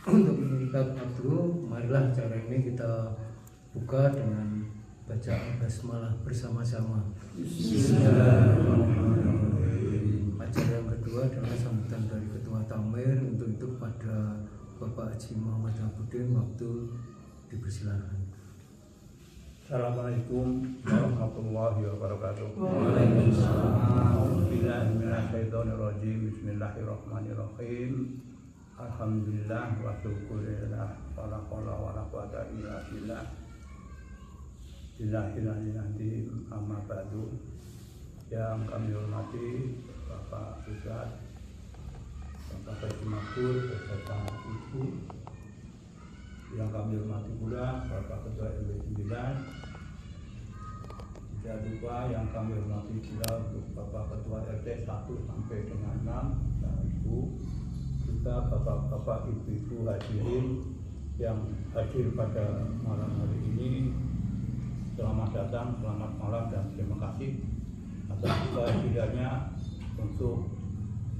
Untuk mengikat waktu, marilah acara ini kita buka dengan bacaan basmalah bersama-sama. Acara yang kedua adalah sambutan dari Ketua Tamir. Untuk itu pada Bapak Haji Muhammad Abudin, waktu dipersilakan. Assalamualaikum warahmatullahi wabarakatuh. Waalaikumsalam. Bismillahirrahmanirrahim. Alhamdulillah wa syukurillah wala haula wala quwata illa billah. Bismillahirrahmanirrahim. Amma ba'du. Yang kami hormati Bapak Ustaz, Bapak Haji Makur beserta Ibu. Yang kami hormati pula Bapak Ketua RW 9. Tidak lupa yang kami hormati pula untuk Bapak Ketua RT 1 sampai dengan 6 dan Ibu, juga Bapak-bapak Ibu-ibu hadirin yang hadir pada malam hari ini. Selamat datang, selamat malam, dan terima kasih atas kehadirannya untuk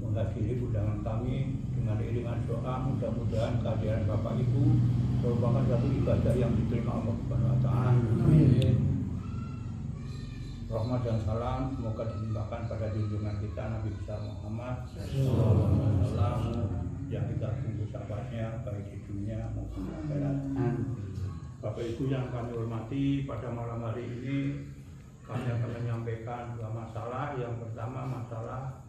menghadiri undangan kami dengan iringan doa. Mudah-mudahan kehadiran Bapak Ibu merupakan satu ibadah yang diterima Allah Subhanahu wa Ta'ala. Rahmat dan salam semoga dilimpahkan pada junjungan kita Nabi besar Muhammad SAW yang kita tunggu sahabatnya baik di dunia maupun di akhirat. Bapak Ibu yang kami hormati, pada malam hari ini kami akan menyampaikan dua masalah. Yang pertama masalah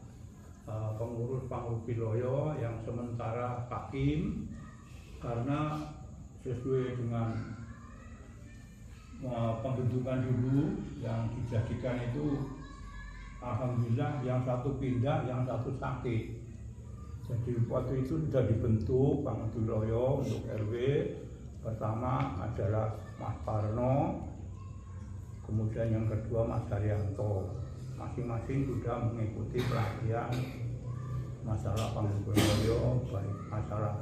pengurus Pangrupiloyo yang sementara Hakim, karena sesuai dengan pembentukan dulu yang dijadikan itu, alhamdulillah yang satu pindah, yang satu sakit. Jadi waktu itu sudah dibentuk Pangrupiloyo untuk RW. Pertama adalah Mas Parno, kemudian yang kedua Mas Haryanto. Masing-masing sudah mengikuti pelatihan masalah Pangrupiloyo, baik masalah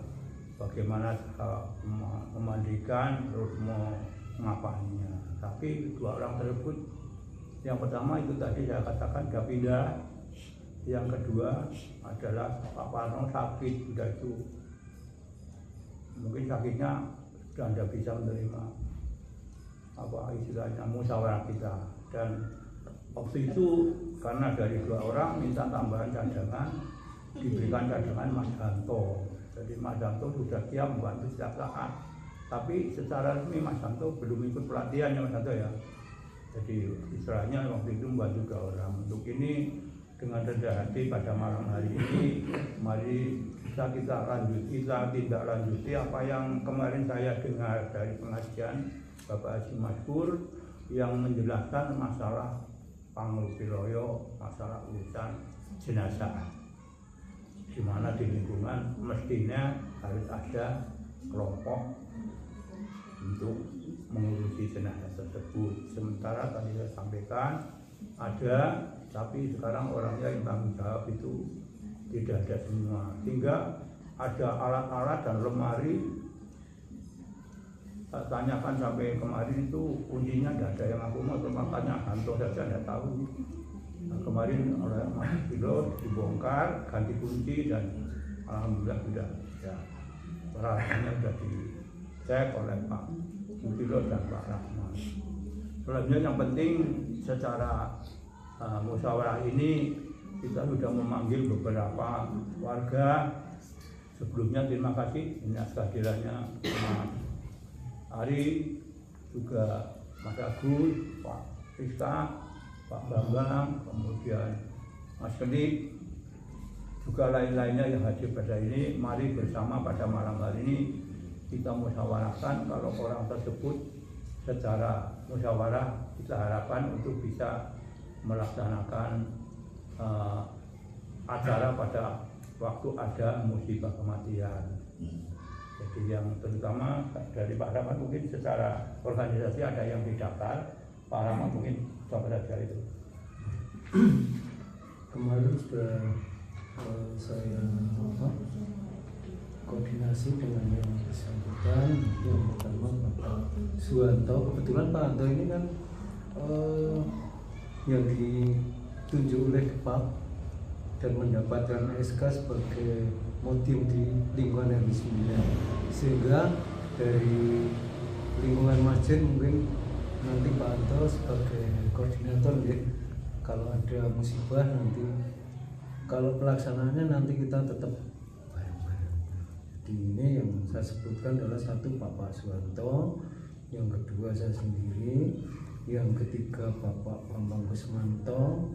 bagaimana memandikan, terus mengapainya. Tapi dua orang tersebut, yang pertama itu tadi saya katakan sudah pindah, yang kedua adalah Pak Parno sakit, sudah itu mungkin sakitnya sudah tidak bisa menerima apa istilahnya musyawarah kita. Dan waktu itu karena dari dua orang minta tambahan cadangan, diberikan cadangan Mas Hanto. Jadi Mas Hanto sudah siap membantu setiap saat. Tapi secara resmi Mas Hanto belum ikut pelatihan ya Mas Hanto ya. Jadi istilahnya waktu itu membantu dua orang. Untuk ini dengan rendah hati pada malam hari ini, mari kita tindak lanjuti apa yang kemarin saya dengar dari pengajian Bapak Haji Makur yang menjelaskan masalah Pangrupiloyo, masalah urusan jenazah, di mana di lingkungan mestinya harus ada kelompok untuk mengurusi jenazah tersebut. Sementara tadi saya sampaikan ada, tapi sekarang orangnya yang tanggung jawab itu tidak ada semua, sehingga ada alat-alat dan lemari. Saya tanyakan sampai kemarin itu kuncinya tidak ada yang aku mau, makanya Hanto saja tidak tahu. Nah, kemarin oleh Mas Pilot dibongkar, ganti kunci, dan alhamdulillah sudah ya, peralatannya sudah dicek oleh Pak Pilot dan Pak Rahman. Selanjutnya yang penting secara musyawarah ini kita sudah memanggil beberapa warga. Sebelumnya terima kasih atas kehadirannya Mas Ari, juga Mas Agus, Pak Rizka, Pak Bambang, kemudian Mas Kenik, juga lain-lainnya yang hadir pada ini. Mari bersama pada malam hari ini kita musyawarahkan. Kalau orang tersebut secara musyawarah kita harapkan untuk bisa melaksanakan acara pada waktu ada musibah kematian. Jadi yang terutama dari Pak Rahmat mungkin secara organisasi ada yang didaftar. Pak Rahmat mungkin coba saja itu. Kemarin sudah saya koordinasi dengan yang bersangkutan. Yang pertama Pak Suwanto. Kebetulan Pak Anto ini kan yang ditunjuk oleh Pak dan mendapatkan SK sebagai motif di lingkungan RW 9, sehingga dari lingkungan masjid mungkin nanti Pak Anto sebagai koordinator ya, kalau ada musibah nanti, kalau pelaksanaannya nanti kita tetap bareng-bareng. Jadi ini yang saya sebutkan adalah satu Pak Suwanto, yang kedua saya sendiri, yang ketiga Bapak Bambang Kusmanto,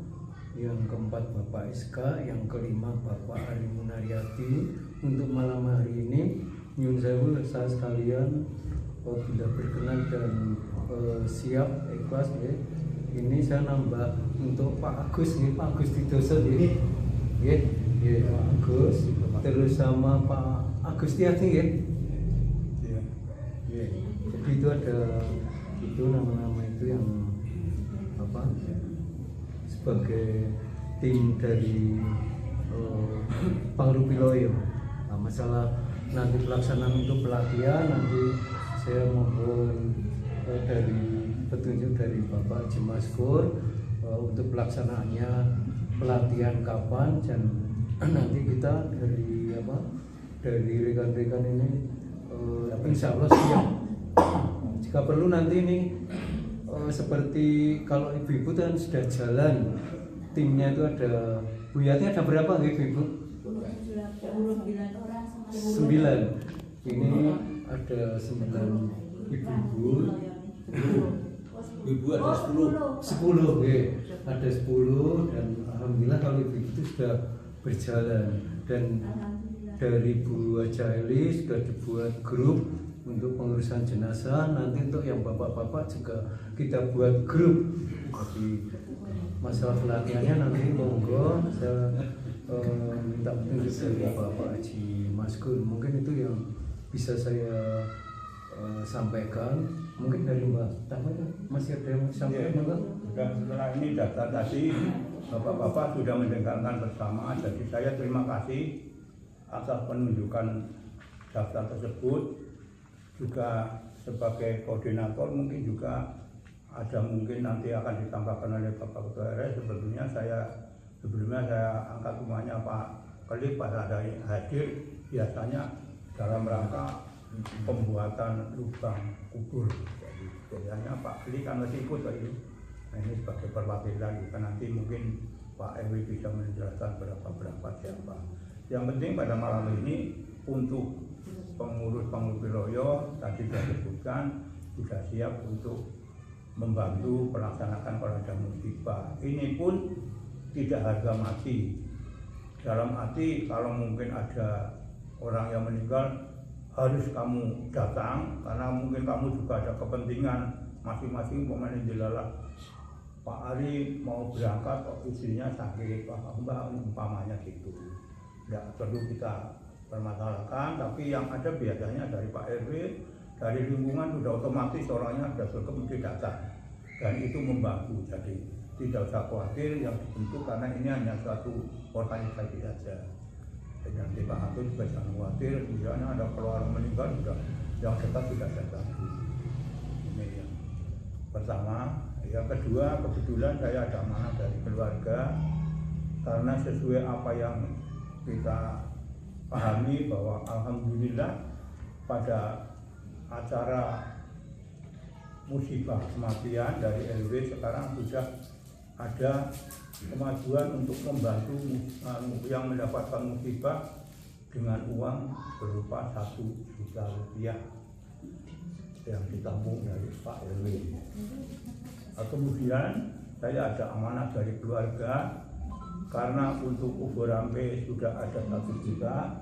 yang keempat Bapak SK, yang kelima Bapak Ari Munaryati. Untuk malam hari ini nyun sewu saya sekalian, bila berkenan dan siap ikhlas ya, ini saya nambah untuk Pak Agus ya, Pak Agus Didoso ya, Pak Agus, terus sama Pak Agustiati ya. Jadi itu ada itu nama-nama itu yang apa sebagai tim dari Pangrupiloyo. Nah, masalah nanti pelaksanaan untuk pelatihan nanti saya mohon dari petunjuk dari Bapak Haji Maskur untuk pelaksanaannya, pelatihan kapan, dan nanti kita dari rekan-rekan ini insya Allah siap. Jika perlu nanti ini seperti kalau ibu-ibu kan sudah jalan, timnya itu ada Bu Yati, ada berapa ibu-ibu? 9. Ini ada 9 ibu-ibu. Ibu ada 10 ya. Ada 10 dan alhamdulillah kalau ibu itu sudah berjalan, dan dari Bu Haja Eli sudah dibuat grup untuk pengurusan jenazah. Nanti untuk yang bapak-bapak juga kita buat grup. Jadi masalah pelatihannya nanti monggo saya minta petunjuk dari Bapak Haji Maskur. Mungkin itu yang bisa saya sampaikan. Mungkin dari Mbak Tama masih ada yang sampaikan Mbak? Dan setelah ini data tadi Bapak-bapak sudah mendengarkan bersama, jadi saya terima kasih atas penunjukan daftar tersebut. Juga sebagai koordinator mungkin juga ada mungkin nanti akan ditambahkan oleh Bapak Ketua RW. Sebelumnya saya angkat rumahnya Pak Kelip pada hadir biasanya dalam rangka pembuatan lubang kubur. Jadi biasanya Pak Kelip kan masih ikut itu. Nah, ini sebagai perwakilan juga nanti mungkin Pak RW bisa menjelaskan berapa siapa. Yang penting pada malam ini untuk pengurus Pangrupiloyo tadi sudah disebutkan sudah siap untuk membantu melaksanakan kalau ada musibah. Ini pun tidak harga mati. Dalam arti kalau mungkin ada orang yang meninggal harus kamu datang karena mungkin kamu juga ada kepentingan masing-masing. Pemain dilalah Pak Ari mau berangkat kok istrinya sakit, Mbak umpamanya gitu. Tidak perlu kita permasalahkan, tapi yang ada biasanya dari Pak RW, dari lingkungan sudah otomatis orangnya sudah berkemudi datang, dan itu membantu. Jadi tidak usah khawatir yang dibentuk karena ini hanya suatu organisasi saja. Dan nanti Pak Anto juga jangan khawatir, misalnya ada keluarga meninggal sudah yang dekat sudah saya bantu. Ini yang pertama. Yang kedua, kebetulan saya ada amanah dari keluarga karena sesuai apa yang kita pahami bahwa alhamdulillah pada acara musibah kematian dari RW sekarang sudah ada kemajuan untuk membantu yang mendapatkan musibah dengan uang berupa 1 juta rupiah yang ditampung dari Pak RW. Kemudian saya ada amanah dari keluarga karena untuk kubur rampe sudah ada 1 juta.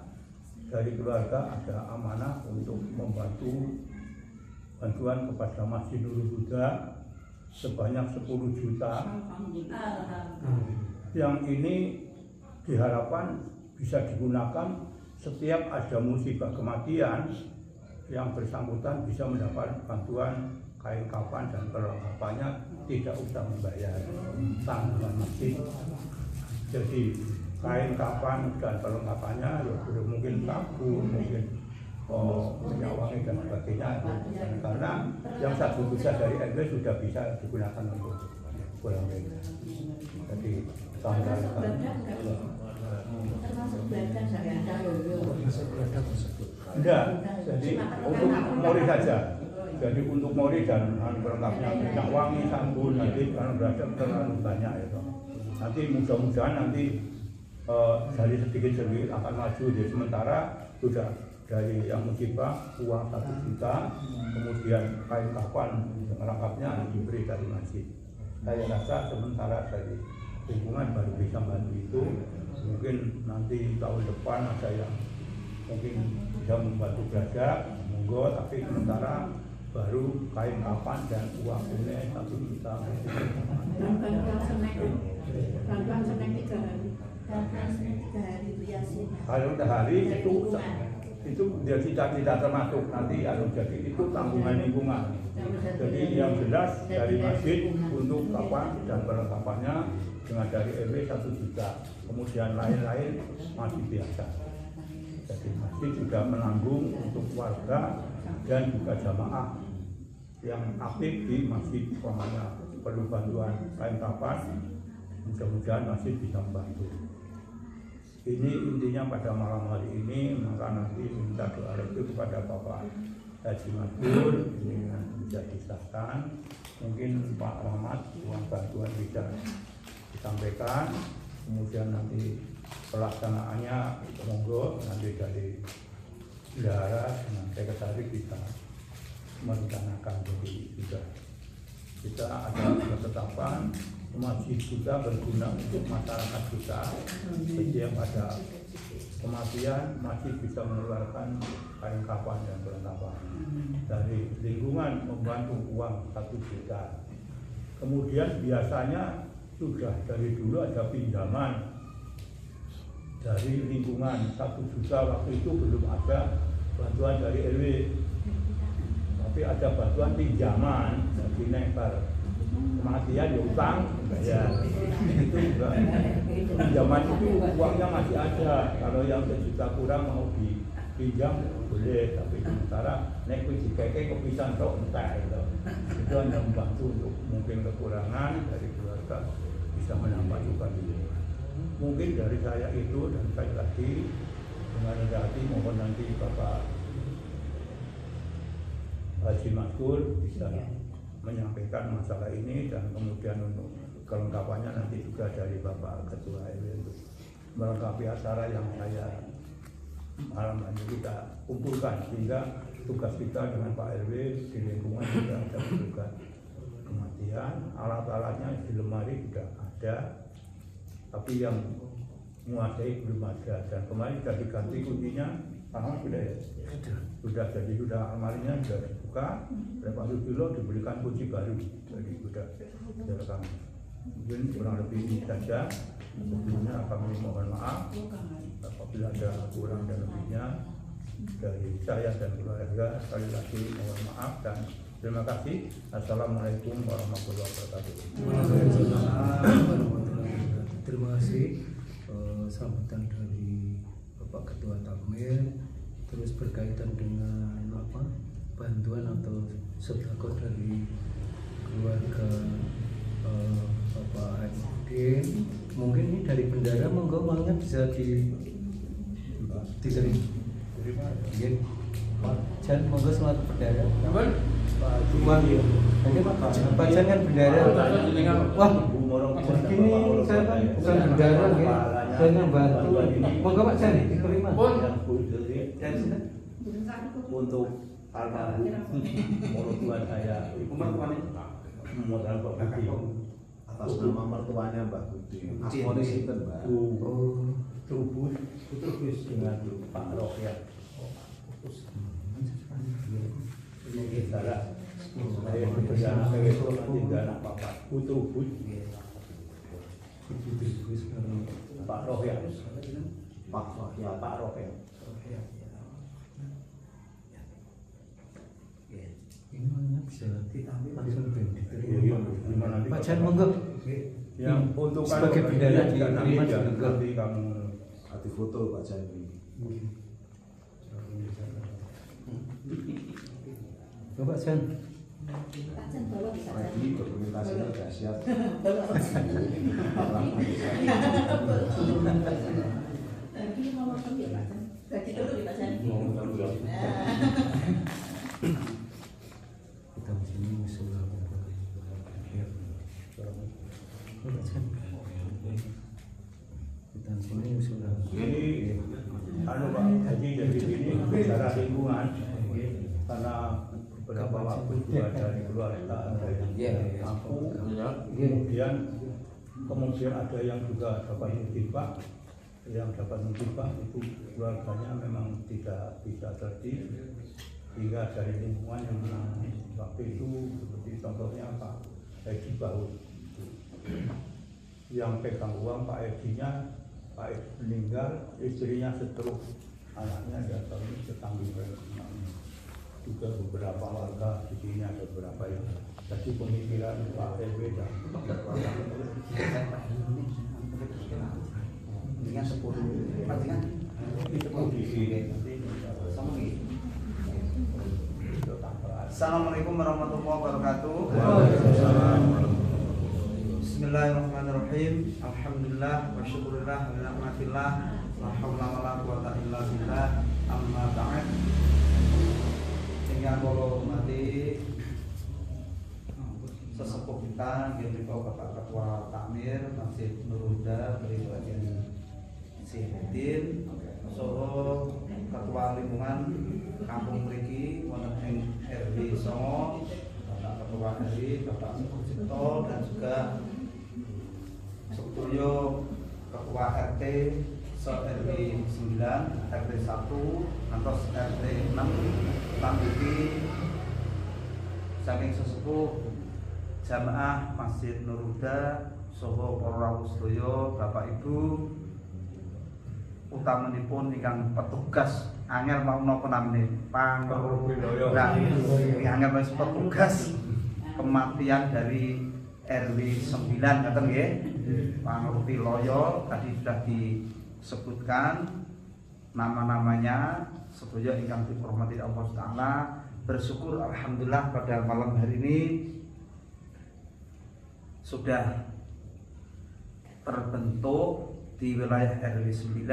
Dari keluarga ada amanah untuk membantu bantuan kepada Masjid Nurul Huda sebanyak 10 juta. Yang ini diharapkan bisa digunakan setiap ada musibah kematian, yang bersangkutan bisa mendapat bantuan kain kafan dan perlengkapannya, tidak usah membayar tanggungan masjid. Jadi kain kafan dan perlengkapannya ya mungkin sabun, mungkin minyak wangi dan sebagainya. Karena yang 1 juta dari RW sudah bisa digunakan untuk kurang beda. Jadi standar kan. Termasuk belajar saya ada Enggak, jadi untuk mori saja. Jadi untuk mori dan perlengkapnya minyak wangi, sabun, nanti kalau belajar terlalu banyak itu. Nanti mudah-mudahan nanti dari sedikit-sedikit akan maju. Jadi sementara sudah dari yang musibah uang 1 juta, kemudian kain kafan lengkapnya diberi dari masjid. Saya rasa sementara dari lingkungan baru bisa bantu itu. Mungkin nanti tahun depan ada yang mungkin bisa membantu belajar, monggo. Tapi sementara baru kain kafan dan uang tunai 1 juta. Bantuan seneng 3 hari. Bantuan 3 hari Bu Yasin. Kalau sehari itu dia tidak termasuk nanti jadi itu tanggungan lingkungan. Jadi yang jelas dari masjid untuk kafan dan perlengkapannya dengan dari RW 1 juta. Kemudian lain-lain masih biasa. Jadi masjid juga menanggung untuk warga dan juga jamaah yang aktif di masjid, umpamanya perlu bantuan kain kafan, mudah-mudahan masjid bisa membantu. Ini intinya pada malam hari ini, maka nanti minta doa itu kepada Bapak Haji Maskur, ini bisa disahkan. Mungkin Pak Rahmat uang bantuan bisa disampaikan, kemudian nanti pelaksanaannya monggo nanti dari bendahara dengan sekretaris bisa merencanakan. Jadi sudah kita ada ketetapan masjid juga berguna untuk masyarakat kita. Setiap ada kematian masjid bisa mengeluarkan kain kafan dan perlengkapan. Dari lingkungan membantu uang 1 juta. Kemudian biasanya sudah dari dulu ada pinjaman dari lingkungan 1 juta. Waktu itu belum ada bantuan dari RW, tapi ada bantuan pinjaman dari nekar. Kematian ya utang bayar. Itu juga pinjaman itu uangnya masih ada. Kalau yang 1 juta kurang mau dipinjam boleh, tapi sementara nek kuwi dikeke kepisan tok entek itu. Itu hanya membantu untuk mungkin kekurangan dari keluarga bisa menambah juga dulu. Mungkin dari saya itu, dan sekali lagi dengan rendah hati mohon nanti Bapak Haji Maskur bisa menyampaikan masalah ini, dan kemudian untuk kelengkapannya nanti juga dari Bapak Ketua RW untuk melengkapi acara yang saya malam ini kita kumpulkan, sehingga tugas kita dengan Pak RW di lingkungan juga ada juga kematian, alat-alatnya di lemari sudah ada, tapi yang menguasai belum ada. Dan kemarin sudah diganti kuncinya, sudah ya? Sudah, jadi sudah almarinya sudah dibuka, berapa kilo diberikan kunci baru, jadi sudah direkam. Mungkin kurang lebih ini saja. Sebelumnya kami mohon maaf apabila ada kurang dan lebihnya dari saya dan keluarga. Sekali lagi mohon maaf dan terima kasih. Assalamualaikum warahmatullahi wabarakatuh. Terima kasih sambutan dari Bapak Ketua Takmir. Terus berkaitan dengan apa, bantuan atau sedekah dari keluarga Bapak Haji. Mungkin ini dari bendara, monggo uangnya bisa diterima. Iya, Pak Jan, monggo selamat bendara. Uang, Pak Jan kan bendara. Wah, ini saya kan bukan bendara, saya yang bantu. Monggo Pak Jan, diterima. Untuk almarhum mertua saya, modal Pak Budi, atas nama mertuanya Mbak Budi. Asmone sinten, Mbak? Trubus dengan Pak Rofian. Ini salah. Saya bekerja itu nanti anak Bapak Trubus. Pak Rofian. Pak Rofian. Ini uangnya bisa langsung diterima. Pak Jan, monggo. Yang untuk sebagai bendara diterima juga. Nanti kamu Hati foto Pak Jan ini. Bapak Jan. Pacan bawa bisa Ready, dokumentasinya sudah siap. Lagi mau makan ya pacan. Lagi dulu ya pacan. Kita di sini sudah kita di sini sudah. Jadi anu Pak Haji jadi ini bicara lingkungan karena beberapa waktu juga dari keluarga ada yang mampu, kemudian ada yang juga dapat musibah, yang dapat musibah itu keluarganya memang tidak bisa tertib, sehingga dari lingkungan yang waktu itu seperti contohnya Pak Edi Baut yang pegang uang Pak Edinya, Pak Edi meninggal, istrinya stroke, anaknya datang ketanggung juga beberapa warga di sini ada beberapa yang jadi pemikiran Pak RW dan warga dengan 10 dengan itu kondisi Assalamualaikum warahmatullahi wabarakatuh. Bismillahirrahmanirrahim. Alhamdulillah wa syukurillah wa ni'matillah la haula wa la quwata illa billah. Amma ba'd. Dengan hormati sesepuh kita yaitu Bapak Ketua Takmir Masjid Nurul Huda dari bagian Sidin, Soho Ketua Lingkungan Kampung mriki wonten ing RW 9, Bapak Ketua RW, Bapak Sucipto dan juga Sedaya Ketua RT RW 9, RT 1, ngantos RT 6, Pambuki saking sesepuh jamaah Masjid Nurul Huda, Soho para rawuh sedaya, Bapak Ibu, utamanipun ingkang petugas angel mau napa namine Nah, angel wis petugas kematian dari RW 9 ngaten nggih. Pangrupi Loyo tadi sudah disebutkan nama-namanya. Sedaya ingkang dihormati Allah Taala, bersyukur alhamdulillah pada malam hari ini sudah terbentuk di wilayah RW 9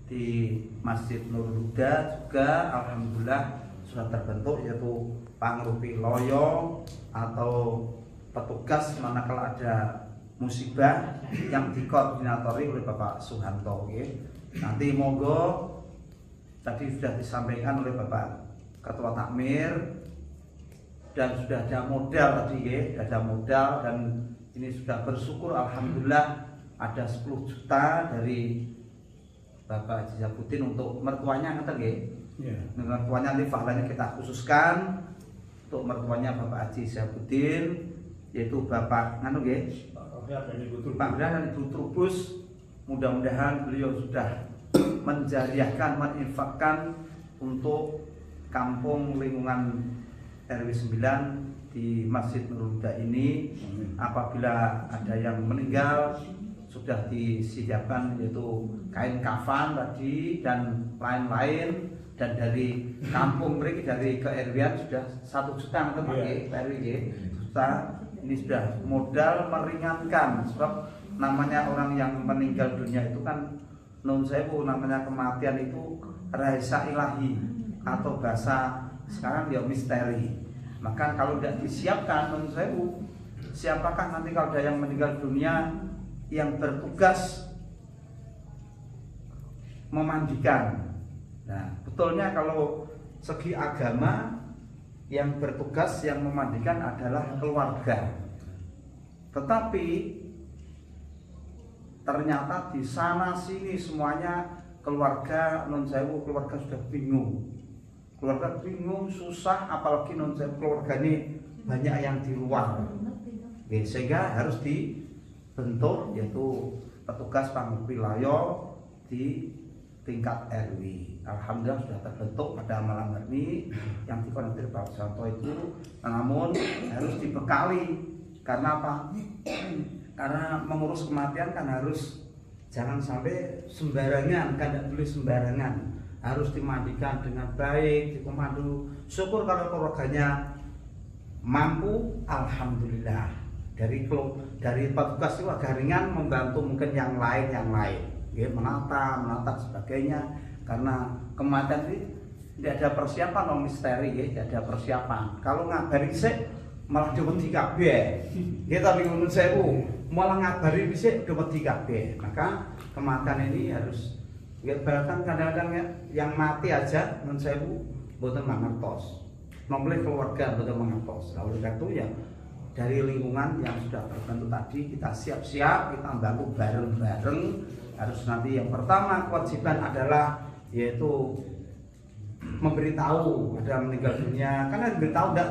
di Masjid Nurul Huda juga alhamdulillah sudah terbentuk, yaitu Pangrupi Loyo atau petugas manakala ada musibah yang dikoordinatori oleh Bapak Suhanto. Nanti monggo tadi sudah disampaikan oleh Bapak Ketua Takmir dan sudah ada modal tadi ada modal, dan ini sudah bersyukur alhamdulillah ada 10 juta dari Bapak Haji Sabuddin untuk mertuanya ngeten nggih. Mertuanya nanti fahlanya kita khususkan untuk mertuanya Bapak Haji Sabuddin, yaitu Bapak nganu nggih, Pak Bra dan Ibu Trubus. Mudah-mudahan beliau sudah menjariahkan, menginfakkan untuk kampung lingkungan RW 9 di Masjid Nurul Huda ini. Apabila ada yang meninggal sudah disiapkan yaitu kain kafan tadi dan lain-lain, dan dari kampung mereka dari ke-RW sudah 1 juta juta. Ini sudah modal meringankan, sebab namanya orang yang meninggal dunia itu kan nun sewu, namanya kematian itu rahasia ilahi atau bahasa sekarang dia misteri. Maka kalau tidak disiapkan nun sewu, siapakah nanti kalau ada yang meninggal dunia yang bertugas memandikan? Nah, betulnya kalau segi agama yang bertugas yang memandikan adalah keluarga. Tetapi ternyata di sana sini semuanya keluarga non sewu, keluarga sudah bingung. Keluarga bingung, susah, apalagi non sewu keluarga ini banyak yang di luar. Sehingga harus dibentuk yaitu petugas Pangrupi Loyo di tingkat RW. Alhamdulillah sudah terbentuk pada malam hari ini yang dikoordinir Pak Santo itu. Namun harus dibekali, karena apa? Karena mengurus kematian kan harus jangan sampai sembarangan, kan tidak boleh sembarangan. Harus dimandikan dengan baik, dikomando. Syukur kalau keluarganya mampu, alhamdulillah. Dari petugas itu agak ringan membantu mungkin yang lain, ya, menata sebagainya. Karena kematian ini tidak ada persiapan, no misteri, ya, tidak ada persiapan. Kalau ngabari sih malah dipeti kabeh. Ya tapi menurut saya malah ngabari sih dipeti kabeh. Maka kematian ini harus, ya, bahkan kadang-kadang ya, yang mati aja menurut saya mboten mangertos. Nomble keluarga mboten mangertos. Oleh karena itu ya dari lingkungan yang sudah terbentuk tadi kita siap-siap, kita bantu bareng-bareng. Harus nanti yang pertama kewajiban adalah yaitu memberitahu ada meninggal dunia. Karena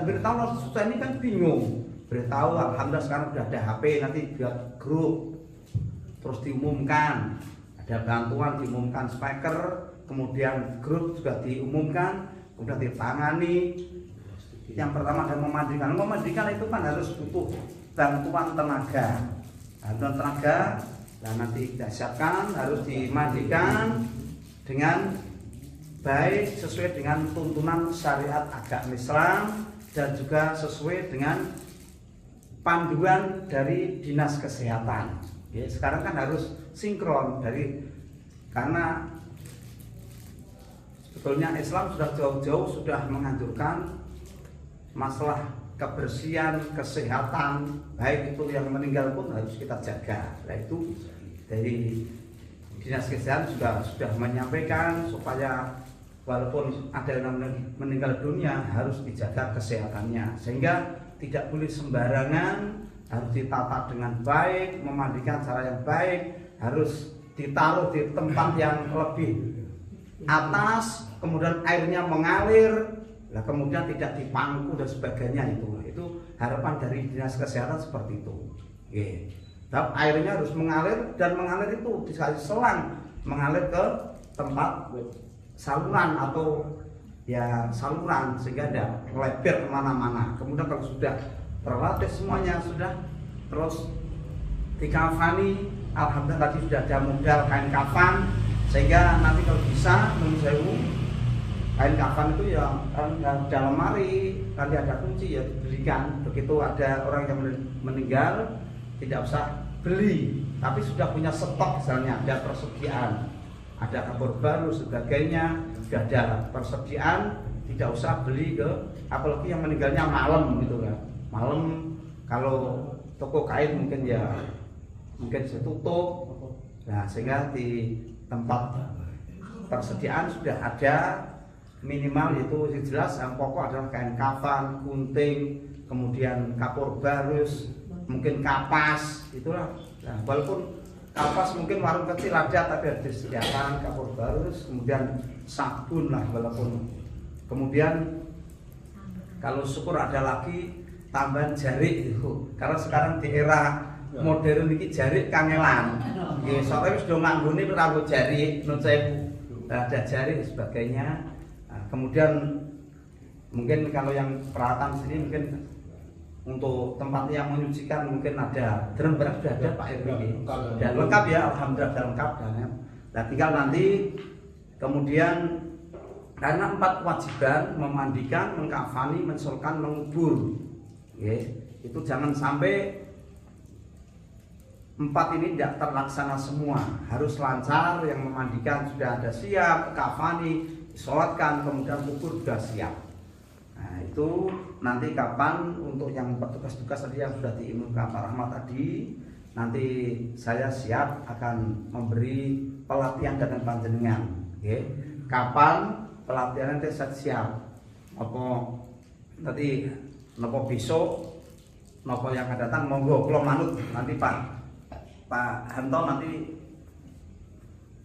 beritahu susah ini kan bingung. Beritahu, alhamdulillah sekarang sudah ada HP, nanti buat grup terus diumumkan, ada bantuan diumumkan speaker, kemudian grup juga diumumkan, kemudian ditangani. Yang pertama adalah memandikan itu kan harus butuh bantuan tenaga. Bantuan tenaga, nah nanti kita siapkan harus dimandikan dengan baik sesuai dengan tuntunan syariat agama Islam dan juga sesuai dengan panduan dari dinas kesehatan. Ya, sekarang kan harus sinkron karena sebetulnya Islam sudah jauh-jauh sudah menganjurkan masalah kebersihan, kesehatan, baik itu yang meninggal pun harus kita jaga. Nah itu dari dinas kesehatan juga sudah menyampaikan supaya walaupun ada yang meninggal dunia harus dijaga kesehatannya, sehingga tidak boleh sembarangan, harus ditata dengan baik, memandikan cara yang baik, harus ditaruh di tempat yang lebih atas, kemudian airnya mengalir. Nah, kemudian tidak dipangku dan sebagainya itu harapan dari dinas kesehatan seperti itu. Tapi airnya harus mengalir dan mengalir itu dikasih selang mengalir ke tempat saluran atau ya saluran sehingga tidak melebar kemana-mana. Kemudian kalau sudah terlatih semuanya sudah terus dikafani, alhamdulillah tadi sudah ada modal kain kafan sehingga nanti kalau bisa menurut saya kain kafan itu ya dalam lemari nanti ada kunci ya dibelikan. Begitu ada orang yang meninggal tidak usah beli, tapi sudah punya stok misalnya ada persediaan, ada kapur baru sebagainya, sudah ada persediaan, tidak usah beli ke, apalagi yang meninggalnya malam gitu kan. Malam kalau toko kain mungkin saya tutup. Nah, sehingga di tempat persediaan sudah ada minimal itu jelas yang pokok adalah kain kafan, gunting, kemudian kapur barus, mungkin kapas, itulah. Nah, walaupun kapas mungkin warung kecil ada tapi harus disediakan kapur barus, kemudian sabun lah walaupun. Kemudian kalau syukur ada lagi tambahan jarik itu, karena sekarang di era modern ini jarik kangelan. Nggih, soalnya wis do nganggone rambut jarik, nun sewu. Ada jarik sebagainya. Kemudian mungkin kalau yang peralatan sini mungkin untuk tempat yang menyucikan mungkin ada drum beras sudah ada Pak RW dan lengkap ya, alhamdulillah sudah lengkap. Nah tinggal nanti kemudian karena 4 kewajiban memandikan, mengkafani, mensolkan, mengubur. Itu jangan sampai 4 ini tidak terlaksana semua, harus lancar. Yang memandikan sudah ada siap, kafani sholatkan, kemudian kubur sudah siap. Nah itu nanti kapan untuk yang petugas-tugas tadi yang sudah diumumkan Pak Rahmat tadi, nanti saya siap akan memberi pelatihan dengan panjenengan. Kapan pelatihan nanti saya siap. Apa tadi nopo besok, nopo yang akan datang monggo kula manut nanti Pak Hanto nanti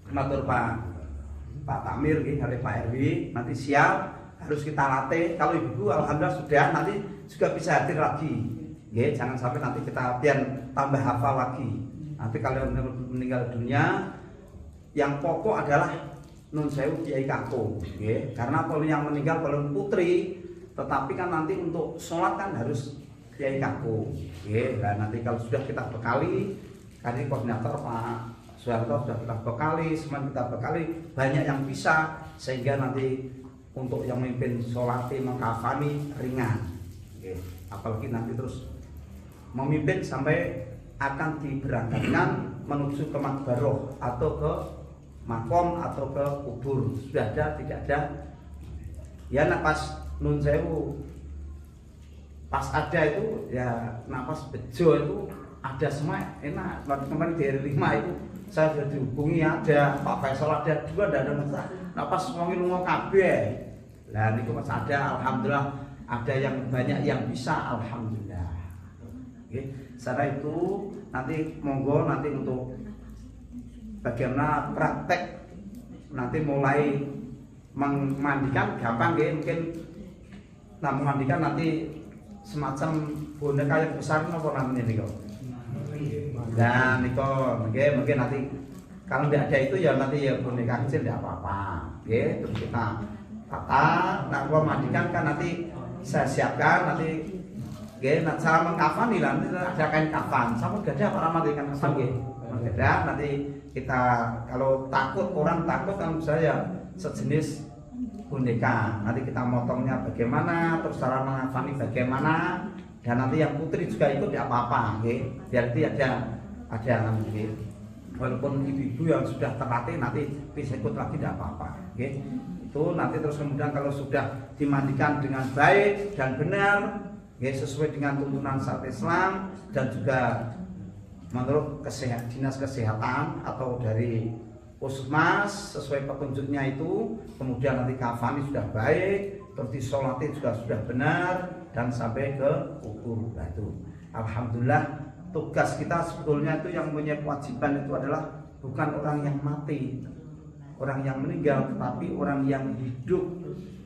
matur Pak Tamir oleh Pak RW nanti siap, harus kita latih. Kalau ibu alhamdulillah sudah, nanti juga bisa hadir lagi. Jangan sampai nanti kita latihan tambah hafal lagi. Nanti kalau meninggal dunia yang pokok adalah nun sewu kiai kakung. Karena kalau yang meninggal kalau putri, tetapi kan nanti untuk sholat kan harus kiai kakung. Nah, nanti kalau sudah kita bekali, kali koordinator Pak Soeharto sudah kita bekali, semua kita bekali, banyak yang bisa sehingga nanti untuk yang memimpin sholat mengkafani ringan. Oke. Apalagi nanti terus memimpin sampai akan diberangkatkan menuju ke makbaroh atau ke makom atau ke kubur. Sudah ada, tidak ada? Ya napas nun sewu pas ada itu ya napas bejo itu ada semua enak. Waktu kemarin di hari 5 itu saya sudah dihubungi ada Pak Faisal ada dua ada masalah napas wong lunga kabeh. Lah niku Mas ada alhamdulillah ada yang banyak yang bisa alhamdulillah. Oke, secara itu nanti monggo nanti untuk bagaimana praktek nanti mulai memandikan gampang ya mungkin nah memandikan nanti semacam boneka yang besar apa namanya nih kok dan niko mungkin nanti kalau tidak ada itu ya nanti ya boneka kecil tidak apa-apa ya terus kita tata nah kalau mandikan kan nanti saya siapkan nanti ya cara mengkafani nanti ada kain kafan sama gak ada para mandikan kafan ya nanti kita kalau takut orang takut kan saya sejenis boneka nanti kita motongnya bagaimana terus cara mengafani bagaimana dan nanti yang putri juga ikut tidak apa-apa biar nanti ada nanti walaupun ibu-ibu yang sudah terlatih nanti bisa ikut lagi tidak apa-apa itu nanti terus kemudian kalau sudah dimandikan dengan baik dan benar sesuai dengan tuntunan syariat Islam dan juga menurut dinas kesehatan atau dari Puskesmas sesuai petunjuknya itu kemudian nanti kafani sudah baik terus disolati juga sudah benar dan sampai ke kubur. Nah itu alhamdulillah tugas kita sebetulnya itu yang punya kewajiban itu adalah bukan orang yang mati orang yang meninggal tetapi orang yang hidup.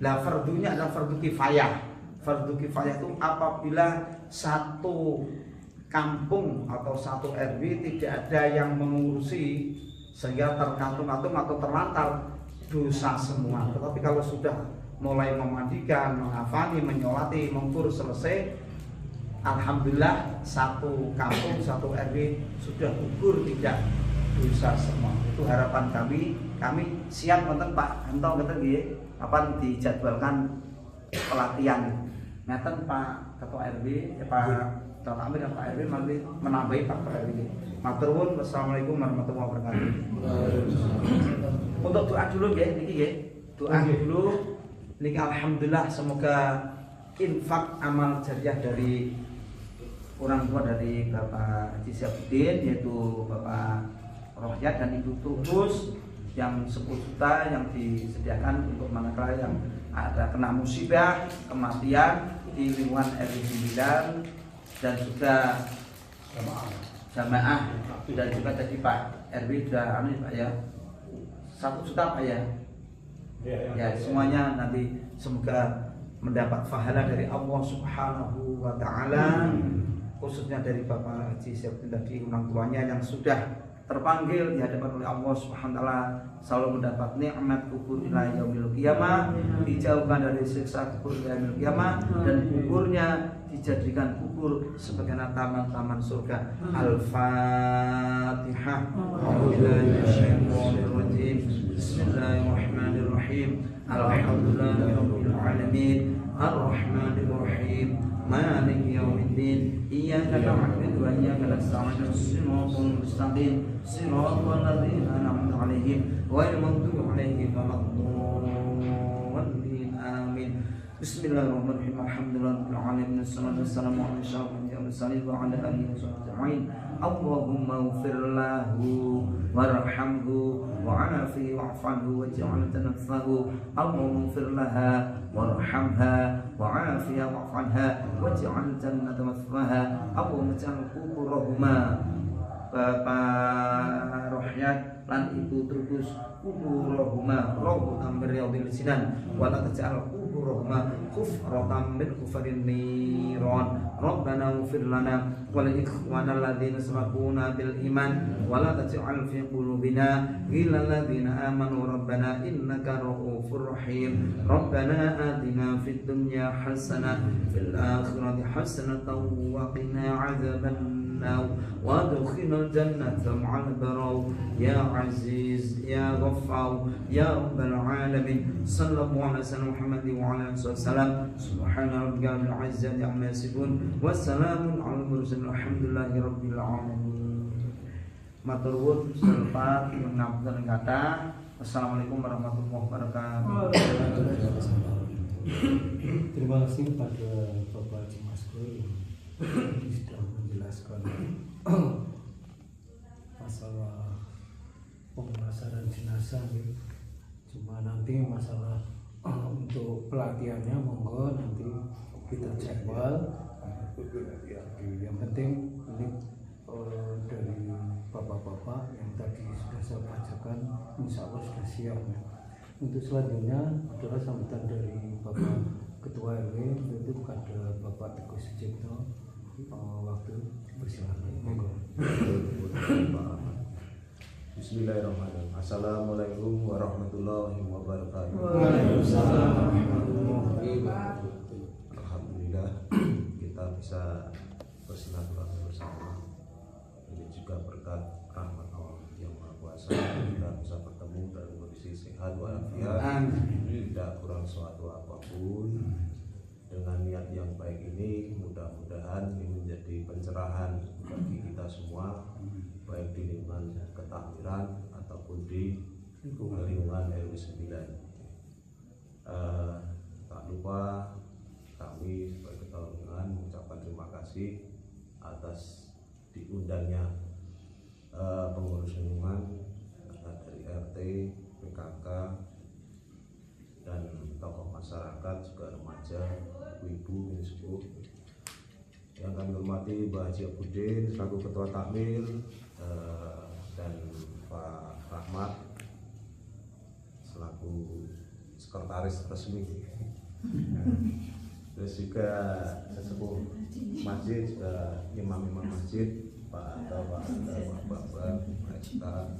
Lah fardunya adalah fardu kifayah. Fardu kifayah itu apabila satu kampung atau satu RW tidak ada yang mengurusi sehingga terkantung-kantung atau terlantar dosa semua. Tetapi kalau sudah mulai memandikan, mengafani, menyolati, mengkur selesai, alhamdulillah satu kampung, satu RW sudah gugur tidak dosa semua. Itu harapan kami siap nonton Pak Anto ngeten nggih, kapan dijadwalkan pelatihan. Ngeten Pak Ketua RW, ya Pak Ketua Amir dan Pak RW nanti menambahi Pak Ketua RW. Matur nuwun, wassalamualaikum warahmatullahi wabarakatuh. Untuk doa dulu ya, niki ya. Doa dulu. Niki alhamdulillah semoga infak amal jariah dari orang tua dari Bapak Haji Syafuddin yaitu Bapak Rohyat dan Ibu Tugus yang 10 juta yang disediakan untuk manakala yang ada kena musibah, kematian di lingkungan RW 9 dan juga jamaah dan juga tadi Pak RW sudah Pak ya 1 juta Pak ya. Ya semuanya nanti semoga mendapat pahala dari Allah Subhanahu wa taala khususnya dari Bapak Haji Syafuddin tadi orang tuanya yang sudah terpanggil di hadapan oleh Allah Subhanahu wa taala selalu mendapat nikmat kubur ila yaumil qiyamah, dijauhkan dari siksa kubur ila yaumil qiyamah dan kuburnya dijadikan kubur sebagai taman-taman surga. Al-Fatihah. Bismillahirrahmanirrahim. Alhamdulillahirabbil alamin. Ar-Rahmanirrahim. Maliki yaumiddin. Iyyaka na'budu wa iyyaka nasta'in. Shiratal mustaqim. Shiratal ladzina an'amta 'alaihim ghairil maghdubi 'alaihim waladdallin. Amin. Bismillahirrahmanirrahim. Alhamdulillahirabbil alamin. Wassalatu wassalamu ala asyrafil mursalin wa ala alihi washabbihi. Allahumma ighfir lahu warhamhu wa'afihi wa'fu waj'al tanaffahu. Allahumma ighfir laha warhamha wa'afiha wa'fu anha waj'al jannata mathwaha. Allahumma ij'al quburahuma Bapak Rohyat lan Ibu Trubus kuburahuma rawdatan min riyadil jinan wa la taj'al kuburahuma kufratan min kufarin niran. Rabbana ighfir lana wa li ikhwana alladziina sabaquna bil iman wa la taj'al fi qulubina ghillan ladzina amanu rabbana innaka ra'ufur rahim. Rabbana atina fid dunya hasanah fil akhirati hasanatan wa qina 'adzaban النار وادخلنا الجنة مع البرر يا عزيز يا غفار يا رب العالمين صلى الله على سيدنا محمد وعلى آله وسلم سبحان ربك رب العزة عما يصفون وسلام على المرسلين الحمد لله رب العالمين. Matur nuwun selepat ngapunten kathah. Assalamualaikum warahmatullahi wabarakatuh. Terima kasih kepada Bapak Cimaskur yang sudah menjelaskan masalah pemulasaran jenazah. Cuma nanti masalah untuk pelatihannya monggo nanti kita jadwal. Jadi yang penting ini dari bapak-bapak yang tadi sudah saya bacakan, insya Allah sudah siap. Untuk selanjutnya adalah sambutan dari Bapak Ketua RW, itu ada Bapak Teguh Sucipto. Waktu bersilakan, monggo. Bismillahirrahmanirrahim. Assalamualaikum warahmatullahi wabarakatuh. Waalaikumsalam warahmatullahi wabarakatuh. Alhamdulillah kita bisa bersilaturahmi bersama. Ini juga berkat rahmat Allah yang Maha Kuasa kita bisa bertemu dalam kondisi sehat walafiat, tidak kurang suatu apapun. Dengan niat yang baik ini mudah-mudahan ini menjadi pencerahan bagi kita semua, baik di lingkungan ketakmiran ataupun di lingkungan RW 9. Tak lupa kami sebagai ketua lingkungan mengucapkan terima kasih atas diundangnya pengurus lingkungan dari RT, PKK, dan tokoh masyarakat juga remaja, ibu-ibu, sepuh. Yang kami hormati Mbak Haji Abudin selaku Ketua Takmir, dan Pak Rahmat selaku sekretaris resmi. Terus juga sesepuh masjid, juga imam-imam masjid, Pak Bapak, Pak Esta,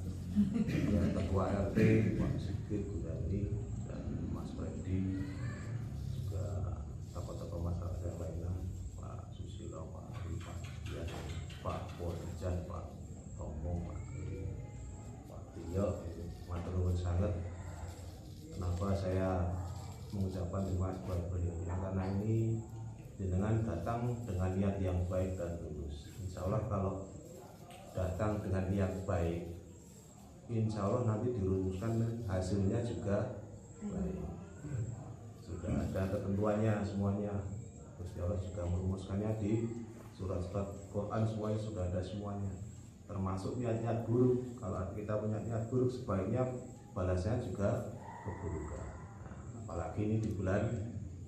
Ketua RT, Pak Sigit, Bu Dani, dan Mas Freddy, juga tokoh-tokoh masyarakat yang lainnya, Pak Susilo, Pak Ali, Pak Dian, Pak Poljan, Pak Tomo, Pak Kiri, Pak Tio. Matur nuwun sangat. Kenapa saya mengucapkan terima kasih kepada beliau? Karena ini jenengan datang dengan niat yang baik dan tulus. Insya Allah kalau datang dengan niat baik, insya Allah nanti dirumuskan hasilnya juga baik. Sudah ada ketentuannya semuanya. Gusti Allah juga merumuskannya di surat-surat Quran, semuanya sudah ada semuanya. Termasuk niat-niat buruk. Kalau kita punya niat buruk, sebaiknya balasnya juga keburukan. Apalagi ini di bulan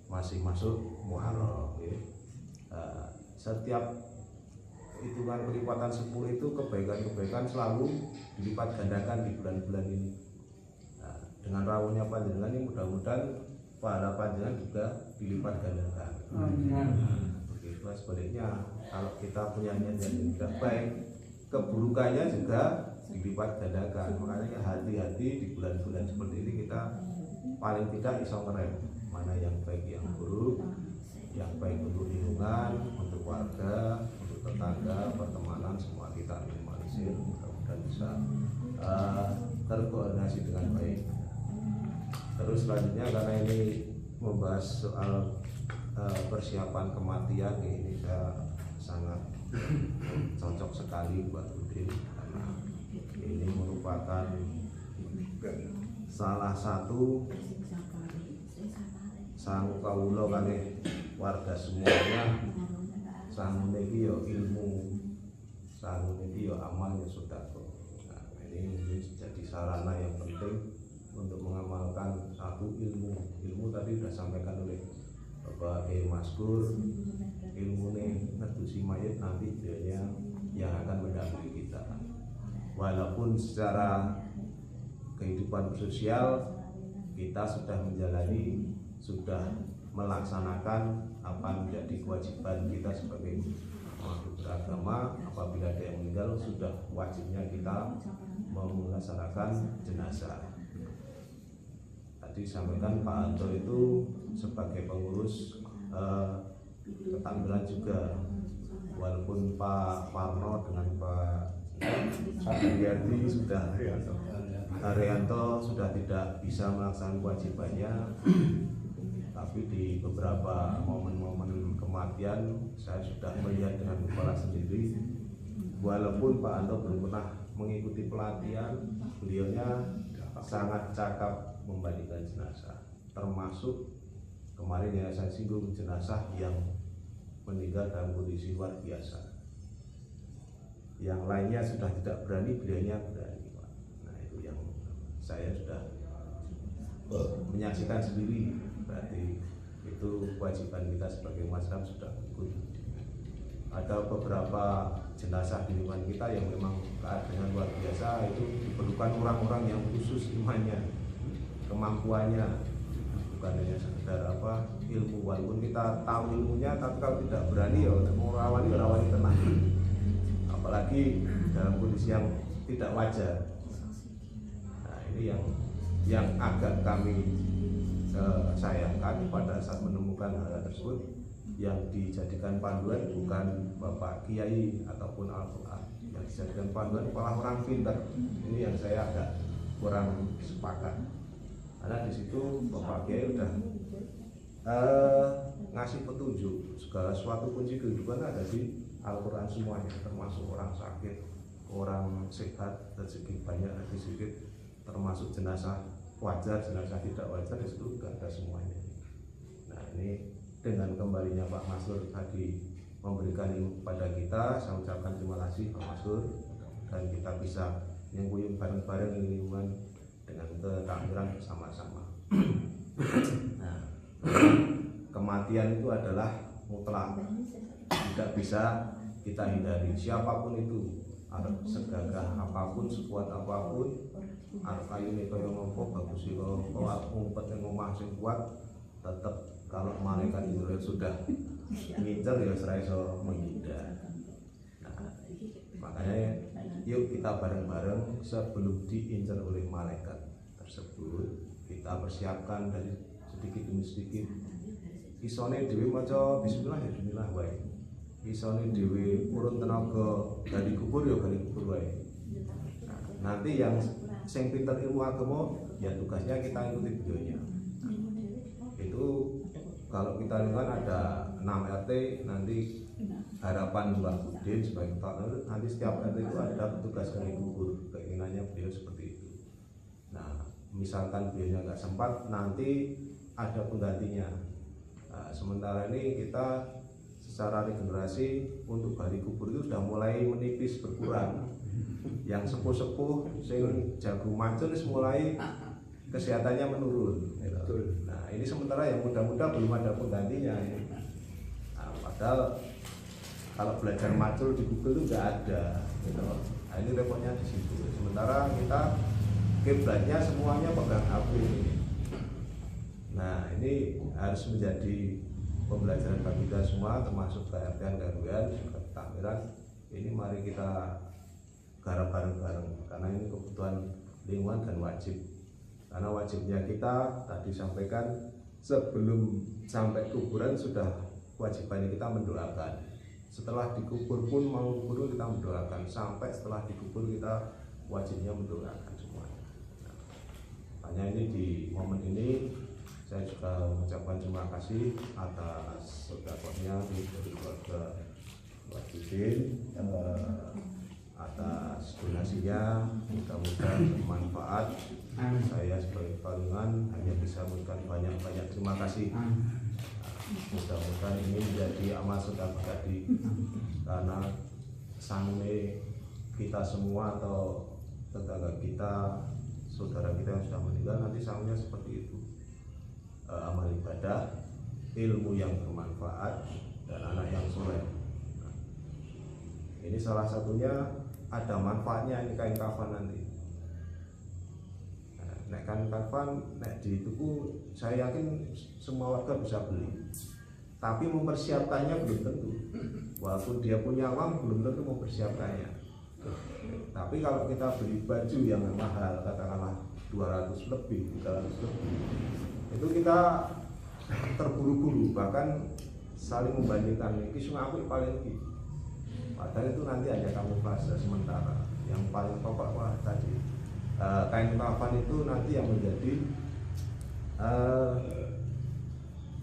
masih masuk Muharram. Setiap hitungan kelipatan 10 itu kebaikan-kebaikan selalu dilipat gandakan di bulan-bulan ini. Dengan rawuhnya panjenengan ini mudah-mudahan pahala panjenengan juga dilipat gandakan. Begitu sebaliknya, kalau kita punya niat yang tidak baik, keburukannya juga dilipat gandakan. Makanya hati-hati di bulan-bulan seperti ini, kita paling tidak bisa ngerem mana yang baik, yang buruk, yang baik untuk lingkungan, untuk warga, untuk tetangga, pertemanan, semua kita minimalisir, mudah-mudahan bisa terkoordinasi dengan baik. Terus selanjutnya, karena ini membahas soal persiapan kematian, ini saya sangat cocok sekali buat Udin, karena ini merupakan salah satu sangu kawula kalih warga semuanya. Sangu niki yo ilmu, sangu niki yo amal, yo sedekah. Nah, ini jadi sarana yang penting untuk mengamalkan satu ilmu. Ilmu tadi sudah sampaikan oleh Bapak Kiai Maskur, ilmu nih ngedusi mayit nanti dia yang akan mendampingi kita. Walaupun secara kehidupan sosial kita sudah menjalani, sudah melaksanakan apa menjadi kewajiban kita sebagai makhluk beragama. Apabila ada yang meninggal, sudah wajibnya kita melaksanakan jenazah. Tadi sampaikan Pak Anto itu sebagai pengurus ketampilan juga, walaupun Pak Parno dengan Pak Haryanto sudah tidak bisa melaksanakan kewajibannya, tapi di beberapa momen-momen kematian saya sudah melihat dengan kepala sendiri, walaupun Pak Anto belum pernah mengikuti pelatihan, beliaunya sangat cakap membagikan jenazah, termasuk kemarin ya saya singgung jenazah yang meninggal dalam kondisi luar biasa. Yang lainnya sudah tidak berani, beliaunya berani, Pak. Nah itu yang saya sudah menyaksikan sendiri, berarti itu kewajiban kita sebagai masyarakat sudah ikut. Ada beberapa jenazah di lingkungan kita yang memang keadaan luar biasa, itu diperlukan orang-orang yang khusus imannya, kemampuannya, bukan hanya sekedar ilmu, walaupun kita tahu ilmunya, tapi kalau tidak berani ya mau rawani tenang, apalagi dalam kondisi yang tidak wajar. Nah ini yang agak kami sayangkan pada saat menemukan hal tersebut, yang dijadikan panduan bukan Bapak Kiai ataupun Al-Quran, yang dijadikan panduan malah orang pintar. Ini yang saya agak kurang sepakat, karena di situ Bapak Kiai udah ngasih petunjuk segala suatu kunci kehidupan ada di Al-Quran semuanya, termasuk orang sakit, orang sehat, rezeki banyak, rezeki sedikit, termasuk jenazah wajar, jenazah tidak wajar, di situ ada semuanya. Nah ini dengan kembalinya Pak Masur tadi memberikan ilmu kepada kita, saya ucapkan terima kasih Pak Masur, dan kita bisa nyengkuyung bareng-bareng di lingkungan dengan ketakbiran bersama-sama. Nah, kematian itu adalah mutlak, tidak bisa kita hindari, siapapun itu, segagah apapun, sekuat apapun, arep ayune kaya ngopo, bagus kaya ngumpet ing omah sing kuat, tetap kalau malaikat Jibril sudah ngincer ya ora iso menghindar. Nah, makanya yuk kita bareng-bareng sebelum diincar oleh malaikat tersebut, kita persiapkan dari sedikit demi sedikit. Isone dhewe maca bismillah ya bismillah wae. Isone dhewe urun tenaga dari kubur ya dari kubur wae. Nah, nanti yang sing pinter ilmu agama ya tugasnya kita ikuti videonya. Itu kalau kita lihat ada 6 RT, nanti harapan Mbak Udin sebagai ketua, nanti setiap RT itu ada petugas dari kubur, keinginannya beliau seperti itu. Nah, misalkan beliau nggak sempat, nanti ada penggantinya. Nah, sementara ini kita secara regenerasi untuk hari kubur itu sudah mulai menipis, berkurang. Yang sepuh-sepuh, sing jago mancul mulai kesehatannya menurun. Nah ini sementara yang muda-muda belum ada penggantinya. Nah, padahal kalau belajar macul di Google itu nggak ada. Gitu. Nah ini repotnya di situ. Sementara kita kiblatnya semuanya pegang HP. Nah ini harus menjadi pembelajaran bagi kita semua, termasuk KRT-an, KRW-an, juga ketakbiran. Ini mari kita garap bareng-bareng, karena ini kebutuhan lingkungan dan wajib. Karena wajibnya kita tadi sampaikan, sebelum sampai kuburan sudah kewajibannya kita mendoakan. Setelah dikubur pun mau kubur kita mendoakan, sampai setelah dikubur kita wajibnya mendoakan semuanya. Nah, hanya ini di momen ini saya juga mengucapkan terima kasih atas sedekahnya dari keluarga Pak Udin, atas donasinya, mudah-mudahan bermanfaat. Saya sebagai palingan hanya bisa memberikan banyak-banyak terima kasih. Mudah-mudahan ini menjadi amal sedekah tadi, karena sange kita semua atau tetangga kita, saudara kita yang sudah meninggal, nanti sangnya seperti itu. Amal ibadah, ilmu yang bermanfaat, dan anak yang soleh. Nah, ini salah satunya ada manfaatnya ini kain kafan nanti. Nek kain kafan, nek di tuku, saya yakin semua warga bisa beli. Tapi mempersiapkannya belum tentu. Walaupun dia punya uang, belum tentu mempersiapkannya. Tapi kalau kita beli baju yang mahal, katakanlah 200 lebih, 300 lebih, itu kita terburu-buru. Bahkan saling membandingkan ini sing apik paling iki. Padahal itu nanti hanya kamuflase sementara. Yang paling pokok wah tadi kain kafan itu nanti yang menjadi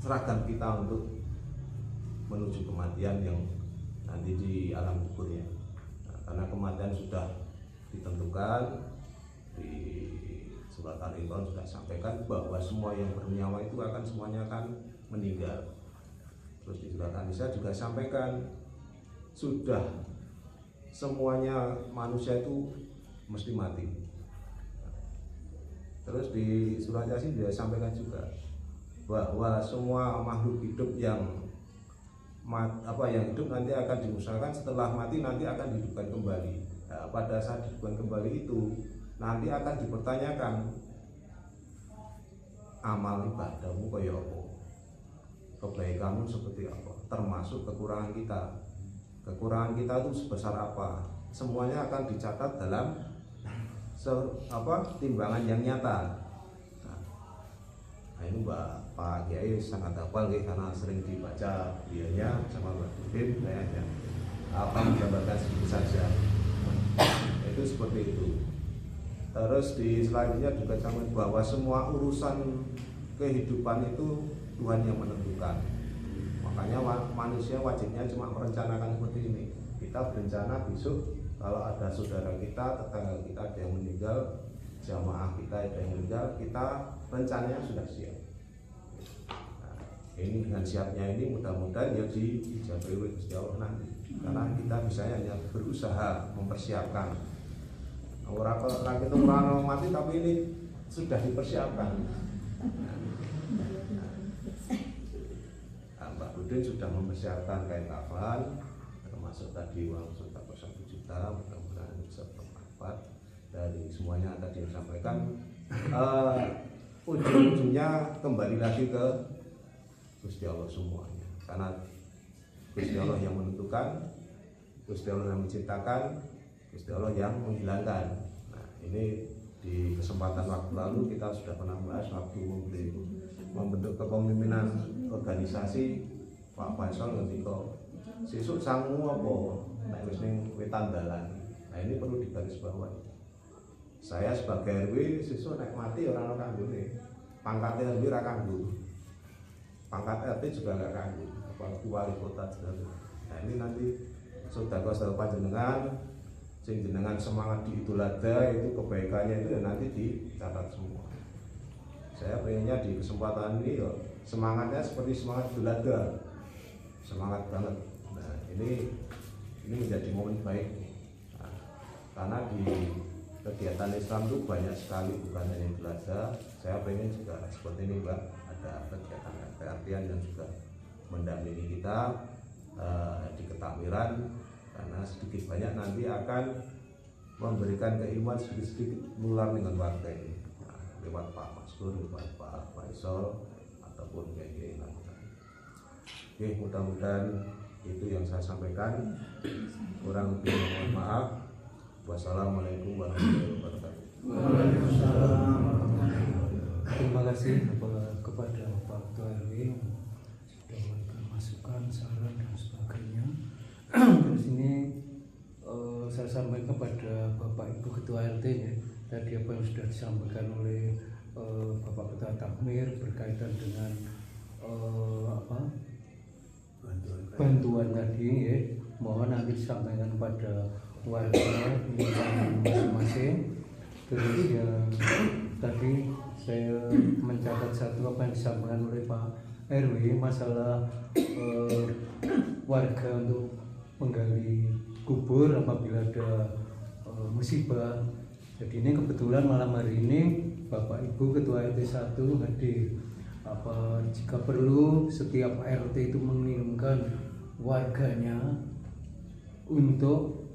seragam kita untuk menuju kematian yang nanti di alam kuburnya. Nah, karena kematian sudah ditentukan di surat Al-Imran sudah sampaikan bahwa semua yang bernyawa itu akan semuanya akan meninggal. Terus di surat An-Nisa juga sampaikan sudah semuanya manusia itu mesti mati. Terus di surat Yasin dia sampaikan juga bahwa semua makhluk hidup yang hidup nanti akan dimusnahkan, setelah mati nanti akan dihidupkan kembali. Nah, pada saat dihidupkan kembali itu nanti akan dipertanyakan amal ibadahmu kaya apa, kebaikanmu seperti apa, termasuk kekurangan kita. Kekurangan kita itu sebesar apa? Semuanya akan dicatat dalam timbangan yang nyata. Nah ini Pak Kiai sangat hafal karena sering dibaca dianya sama Mbak Udin kayaknya. Apa menggambarkan sedikit saja. Itu seperti itu. Terus di selanjutnya juga sampaikan bahwa semua urusan kehidupan itu Tuhan yang menentukan. Makanya manusia wajibnya cuma merencanakan seperti ini. Kita berencana besok kalau ada saudara kita, tetangga kita ada yang meninggal, jamaah kita ada yang meninggal, kita rencananya sudah siap. Nah, ini dengan siapnya ini mudah-mudahan ya dijabai oleh Gusti Allah nanti. Karena kita bisa hanya berusaha mempersiapkan. Orang itu orang mati tapi ini sudah dipersiapkan. Mbak Budin sudah mempersiapkan kain kafan, termasuk tadi uang sedekah 1 juta, mudah-mudahan bisa bermanfaat dari semuanya tadi yang disampaikan. Ujung-ujungnya kembali lagi ke Gusti Allah semuanya, karena Gusti Allah yang menentukan, Gusti Allah yang menciptakan, Gusti Allah yang menghilangkan. Nah ini di kesempatan waktu lalu kita sudah pernah bahas waktu membentuk kepemimpinan organisasi Pak Faisal ketika sesuk sangu apa nek wis ning wetan dalan. Nah ini perlu digarisbawahi. Saya sebagai RW sesuk nek mati ora ono kanggone. Pangkatnya RW ora kanggo. Pangkat RT juga enggak kanggo. Apalagi wali kota juga. Nah ini nanti sedekah panjenengan sing jenengan semangat di Idul Adha itu kebaikannya itu ya nanti dicatat semua. Saya pengennya di kesempatan ini ya semangatnya seperti semangat Idul Adha, semangat banget. Nah ini menjadi momen baik. Nah, karena di kegiatan Islam itu banyak sekali bukan hanya Idul Adha. Saya pengen juga seperti ini Mbak, ada kegiatan keartian yang juga mendampingi kita di ketakmiran. Karena sedikit banyak nanti akan memberikan keilmuan sedikit-sedikit menular dengan warga ini. Nah, lewat Pak Maskur, lewat Pak Faisal ataupun kayak Oke, mudah-mudahan itu yang saya sampaikan. Kurang lebih mohon maaf. Wassalamualaikum warahmatullahi wabarakatuh. Terima kasih kepada Pak Ketua RW yang sudah memberikan masukan, saran dan sebagainya. Terus ini saya sampaikan kepada Bapak Ibu Ketua RT ya, tadi apa yang sudah disampaikan oleh Bapak Ketua Takmir berkaitan dengan bantuan tadi ya, mohon nanti disampaikan pada warga masing-masing. Terus yang tadi saya mencatat satu apa yang disampaikan oleh Pak RW masalah warga untuk menggali kubur apabila ada musibah. Jadi ini kebetulan malam hari ini Bapak Ibu Ketua RT 1 hadir. Jika perlu setiap RT itu mengirimkan warganya untuk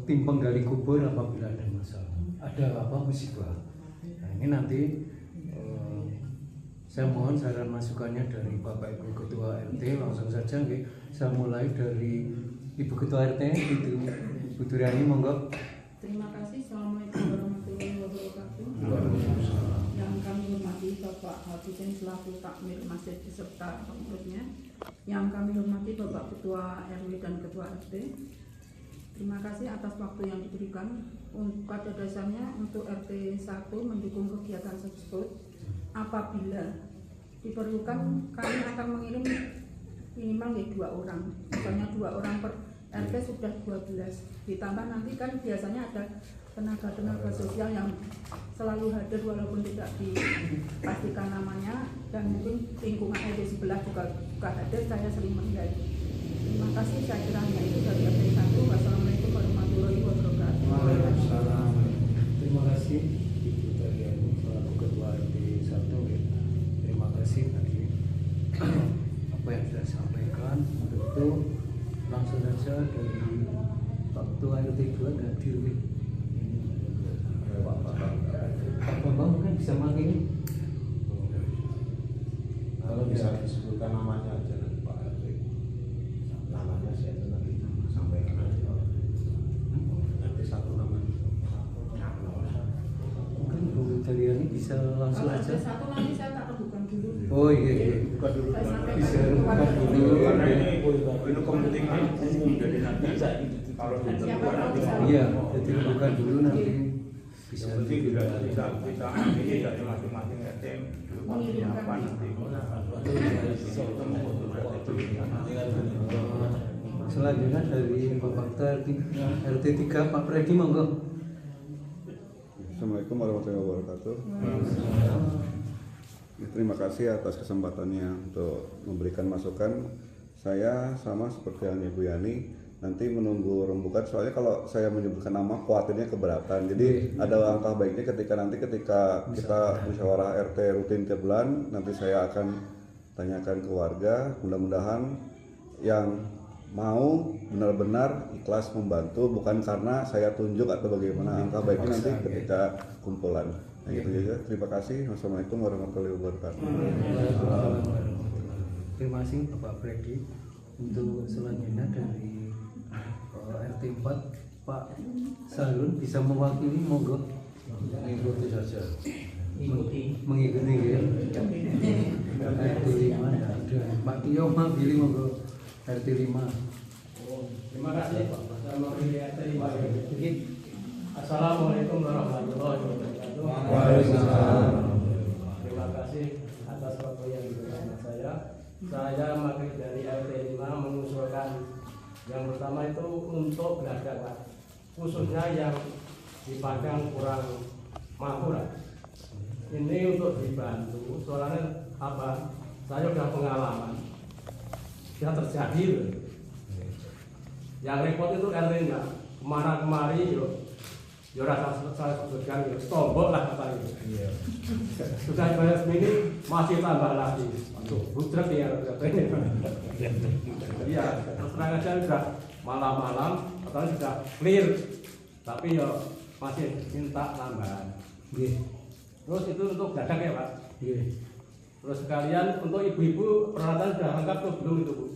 tim penggali kubur apabila ada masalah, ada musibah. Nah ini nanti saya mohon saran masukannya dari Bapak Ibu Ketua RT langsung saja. Saya mulai dari Ibu Ketua RT itu Bu Duriani, monggo. Terima kasih. Assalamualaikum warahmatullahi wabarakatuh. Yang kami hormati Bapak Hafidin selaku takmir masjid beserta pengurusnya, Yang kami hormati Bapak Ketua RW dan Ketua RT, terima kasih atas waktu yang diberikan. Pada dasarnya untuk RT 1 mendukung kegiatan tersebut. Apabila diperlukan, kami akan mengirim minimal 2 orang. Misalnya 2 orang per RT sudah 12. Ditambah nanti kan biasanya ada tenaga-tenaga sosial yang selalu hadir walaupun tidak dipastikan namanya, dan mungkin lingkungan RT sebelah juga hadir, saya sering melihat. Terima kasih, saya kira hanya itu dari RT 1. Wassalamualaikum warahmatullahi wabarakatuh. Waalaikumsalam. Terima kasih Ibu Tariani selaku Ketua RT 1 ya. Terima kasih tadi apa yang sudah disampaikan. Untuk itu langsung saja dari Pak Ketua RT 2 dan Dirwi. Pak Bambang mungkin bisa pakai ini. Kalau bisa disebutkan namanya aja nanti Pak RT. Namanya saya nanti sampaikan aja. Nanti satu namanya. Mungkin Bu Tariani bisa langsung Kalau aja. RT 1 nanti saya tak rebukan dulu. Oh iya. Buka dulu. Saya sampaikan Bisa kepada bukan dulu. Karena ini kepentingan umum, jadi nanti kalau ditentukan nanti Iya, jadi bukan dulu nanti bisa yang penting kita ambil dari masing-masing RT apa nanti. Selanjutnya dari Bapak RT 3 Pak Freddy monggo. Assalamualaikum warahmatullahi wabarakatuh. Terima kasih atas kesempatannya untuk memberikan masukan. Saya sama seperti yang Ibu Yani, nanti menunggu rembukan, soalnya kalau saya menyebutkan nama khawatirnya keberatan. Jadi ada langkah baiknya ketika kita musyawarah RT rutin tiap bulan, nanti saya akan tanyakan ke warga, mudah-mudahan yang mau benar-benar ikhlas membantu, bukan karena saya tunjuk atau bagaimana. Angka baiknya nanti ketika kumpulan. Nah, gitu aja. Terima kasih. Wassalamualaikum warahmatullahi wabarakatuh. Terima kasih Bapak Freddy. Untuk selanjutnya dari RT 4 Pak Salun bisa mewakili, monggo. Mengikuti saja. Mengikuti ya. RT 5 ya ada. Pak Tio mah pilih monggo RT 5. Terima kasih Pak Menteri RT 5. Assalamualaikum warahmatullahi wabarakatuh. Waalaikumsalam. Terima kasih atas waktu yang diberikan saya. Saya mewakili dari RT 5 mengusulkan yang pertama itu untuk belajar, khususnya yang dipandang kurang mampu. Ini untuk dibantu, soalnya apa? Saya sudah pengalaman, sudah terjadi. Yang repot itu RT-nya kemana-kemari yo rasa saya sebutkan tombol lah kata itu. Sudah bayar semini masih tambah lagi. Aduh, butrek ya katanya. Iya, terus terang aja sudah malam-malam katanya sudah clear. Tapi yo masih minta tambahan. Terus itu untuk dadak ya, Pak. Terus sekalian untuk ibu-ibu peralatan sudah lengkap tuh belum itu, Bu?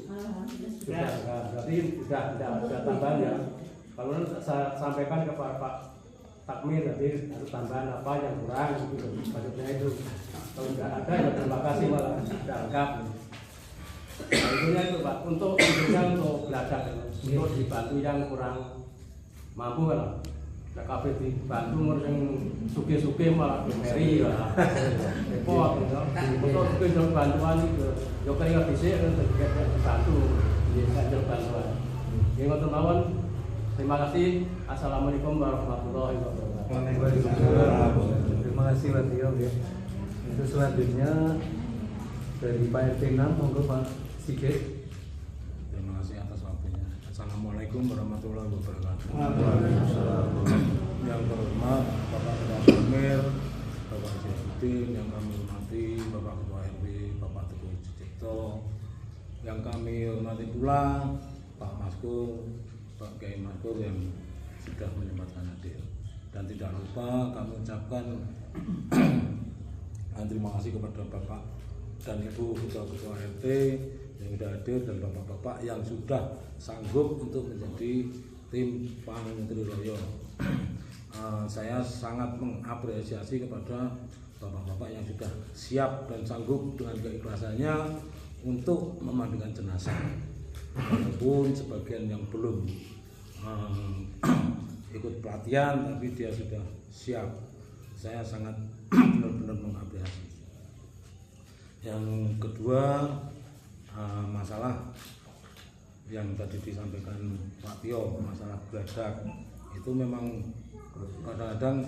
Sudah, berarti sudah tambahan ya. Kalau saya sampaikan kepada Pak Takmir tadi harus tambahan apa yang kurang gitu, maksudnya itu. Kalau tidak ada ya terima kasih malah sudah lengkap. Tentunya itu Pak, untuk belajar, untuk dibantu yang kurang mampu kan. Nek kabeh dibantu ngurus yang suge-suge malah meri ya. Repot ya. Untuk suge bantuan itu yo keringat dhisik dibantu nggih bantuan. Nggih ngoten mawon. Terima kasih. Assalamualaikum warahmatullahi wabarakatuh. Waalaikumsalam. Terima kasih Pak Tio ya. Untuk selanjutnya dari Pak RT 6 monggo Pak Sigit. Terima kasih atas waktunya. Assalamualaikum warahmatullahi wabarakatuh. Yang terhormat Bapak Ketua Takmir, Bapak Jainuddin, yang kami hormati Bapak Ketua RW, Bapak Teguh Cicipto, yang kami hormati pula Pak Maskur, Pak Kiai Maskur yang sudah menyempatkan hadir. Dan tidak lupa kami ucapkan terima kasih kepada Bapak dan Ibu Ketua-Ketua RT yang sudah hadir dan Bapak-Bapak yang sudah sanggup untuk menjadi tim Pang Triloyo. Saya sangat mengapresiasi kepada Bapak-Bapak yang sudah siap dan sanggup dengan keikhlasannya untuk memandikan jenazah. Walaupun sebagian yang belum ikut pelatihan tapi dia sudah siap. Saya sangat benar-benar mengapresiasi. Yang kedua, masalah yang tadi disampaikan Pak Tio, masalah geladak itu memang kadang-kadang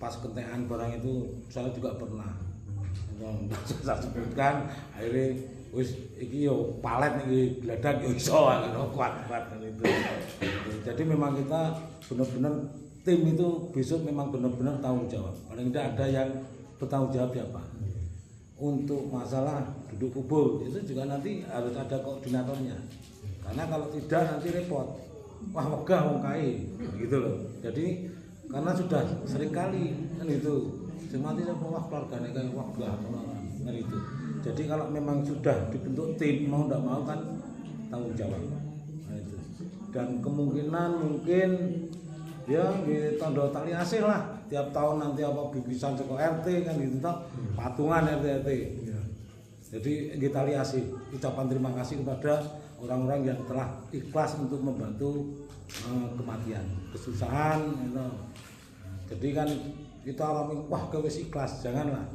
pas kentekan barang itu saya juga pernah saya sebutkan, akhirnya wis iki yo palet iki geladak yo iso kuat dan itu. Jadi memang kita benar-benar tim itu besok memang benar-benar tanggung jawab. Paling tidak ada yang bertanggung jawab ya Pak. Untuk masalah duduk kubur itu juga nanti harus ada koordinatornya. Karena kalau tidak nanti repot. Wah wegah wong kae gitu loh. Jadi karena sudah sering kali kan itu. Sing mati sapa wah keluargane kae wegah kan itu. Jadi kalau memang sudah dibentuk tim mau ndak mau kan tanggung jawab. Nah, itu. Dan kemungkinan mungkin ya di tanda tali asih lah tiap tahun nanti apa bibisan saka RT kan gitu toh patungan RT. Jadi kita lihat ucapan terima kasih kepada orang-orang yang telah ikhlas untuk membantu kematian, kesusahan gitu. Jadi kan kita alami wah wis ikhlas, janganlah.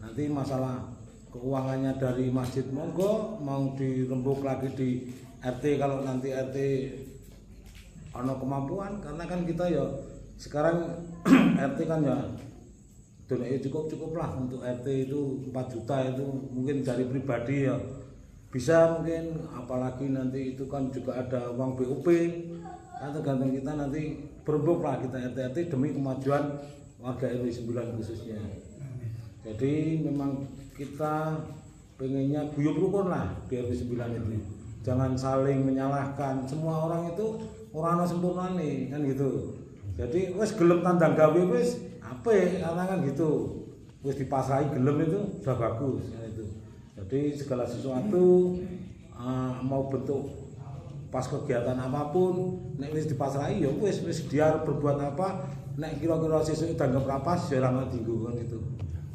Nanti masalah keuangannya dari masjid monggo mau dirembuk lagi di RT kalau nanti RT ada kemampuan, karena kan kita ya sekarang RT kan ya donasi cukup lah untuk RT itu 4 juta itu mungkin dari pribadi ya bisa mungkin, apalagi nanti itu kan juga ada uang BUP kan tergantung kita nanti berembuk lah kita RT demi kemajuan warga RW 9 khususnya. Jadi memang kita pengennya guyub rukun lah di RW 9 itu, jangan saling menyalahkan, semua orang itu orang sempurna nih kan gitu. Jadi wes gelem tandang gawe wes apik karena kan gitu. Wes dipasrahi gelem itu sudah bagus kan itu. Jadi segala sesuatu mau bentuk pas kegiatan apapun nek wis dipasrahi ya wes dia berbuat apa nek kira-kira sesuk tanggap rapas ya ora dinggo kan gitu.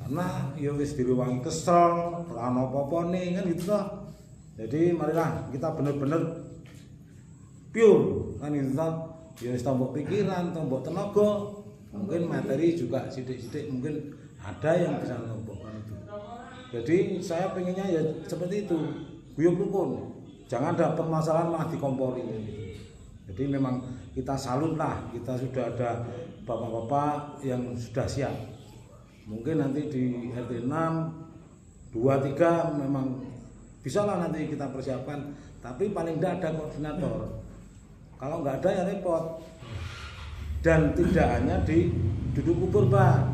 Karena ya wis direwangi kesel, ora ana apa-apane kan gitu toh. Jadi marilah kita bener-bener pure kan itu toh. Ya wis tambah pikiran, tambah tenaga, mungkin materi juga sidik-sidik mungkin ada yang bisa nombokkan itu. Jadi saya pengennya ya seperti itu, guyub rukun, jangan ada permasalahan malah dikompori. Jadi memang kita salut lah, kita sudah ada bapak-bapak yang sudah siap. Mungkin nanti di RT 6, 2, 3 memang bisa lah nanti kita persiapkan, tapi paling tidak ada koordinator. Kalau nggak ada ya repot. Dan tidak hanya di duduk kubur Pak.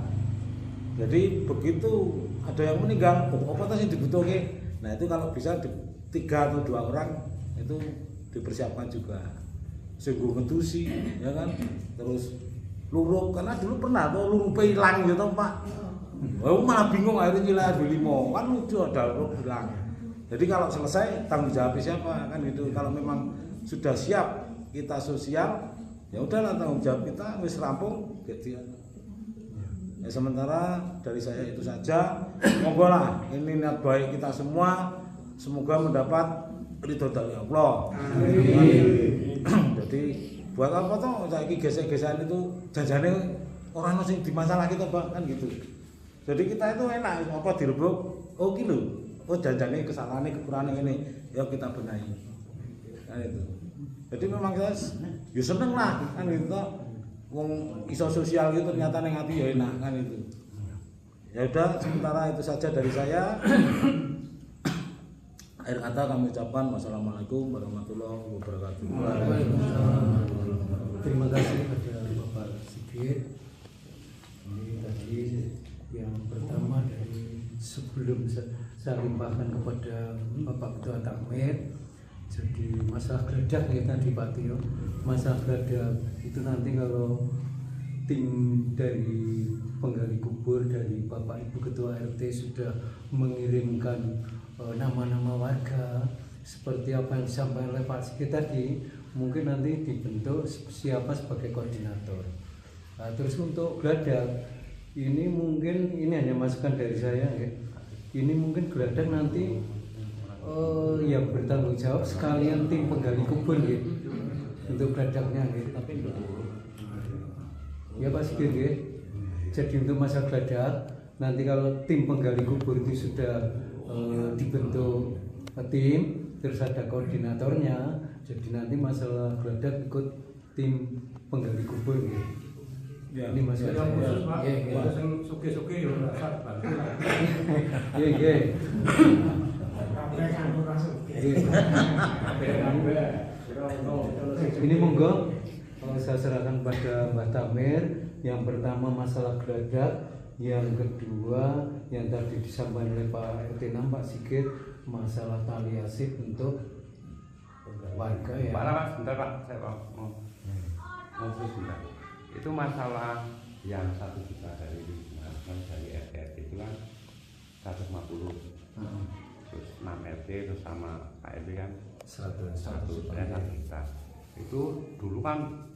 Jadi begitu ada yang meninggal, apa sih dibutuhkan? Nah itu kalau bisa 3 atau 2 orang itu dipersiapkan juga. Sungguh ngedusi, ya kan? Terus lurup, karena dulu pernah tuh lurup hilang gitu Pak. Oh malah bingung akhirnya nilai 5 kan lucu ada lurup hilang. Jadi kalau selesai tanggung jawab siapa kan gitu. Kalau memang sudah siap kita sosial, ya udahlah tanggung jawab kita wis rampung gitu. Ya sementara dari saya itu saja. Monggo lah ini niat baik kita semua, semoga mendapat ridho dari Allah. Amin. Jadi buat apa toh saiki gesek-gesekan itu jajane orang sing dimasalah kita Pak kan gitu. Jadi kita itu enak apa direbuk, oh ki lho. Oh jajane kesalahane kekurangan ini, ya kita benahi. Kan itu. Jadi memang saya ya seneng lah kan gitu toh. Wong iso sosial gitu ternyata ning ati ya enak kan itu. Ya udah sementara itu saja dari saya. Akhir kata kami ucapkan wassalamualaikum warahmatullahi wabarakatuh. Terima kasih kepada Bapak Sigit. Ini tadi yang pertama dari sebelum saya limpahkan kepada Bapak Ketua Takmir. Jadi masalah geladak ya tadi Pak Tio, masalah geladak itu nanti kalau tim dari penggali kubur dari Bapak Ibu Ketua RT sudah mengirimkan nama-nama warga seperti apa yang disampaikan oleh Pak Sigit tadi, mungkin nanti dibentuk siapa sebagai koordinator. Nah, terus untuk geladak ini mungkin ini hanya masukan dari saya ya. Ini mungkin geladak nanti yang bertanggung jawab sekalian tim penggali kubur gitu untuk geladaknya gitu. Ya Pak Sigit gitu. Jadi untuk masa geladak nanti kalau tim penggali kubur itu sudah dibentuk tim, terus ada koordinatornya, jadi nanti masalah geladak ikut tim penggali kubur gitu. Ya, ini masalah Yang khusus Pak, ya. yang suki-suki ya rasa bantu lah. Iya. Ini monggo saya serahkan pada Mbak Tamir. Yang pertama masalah geladak, yang kedua yang tadi disampaikan oleh Pak RT 6 Pak Sigit masalah tali asih untuk warga ya. Pak Lama, sebentar Pak, saya mau sebentar. Itu masalah yang 1 juta dari RT itu kan 150. Terus 6 RT terus sama Pak RT kan 100 juta. Itu dulu kan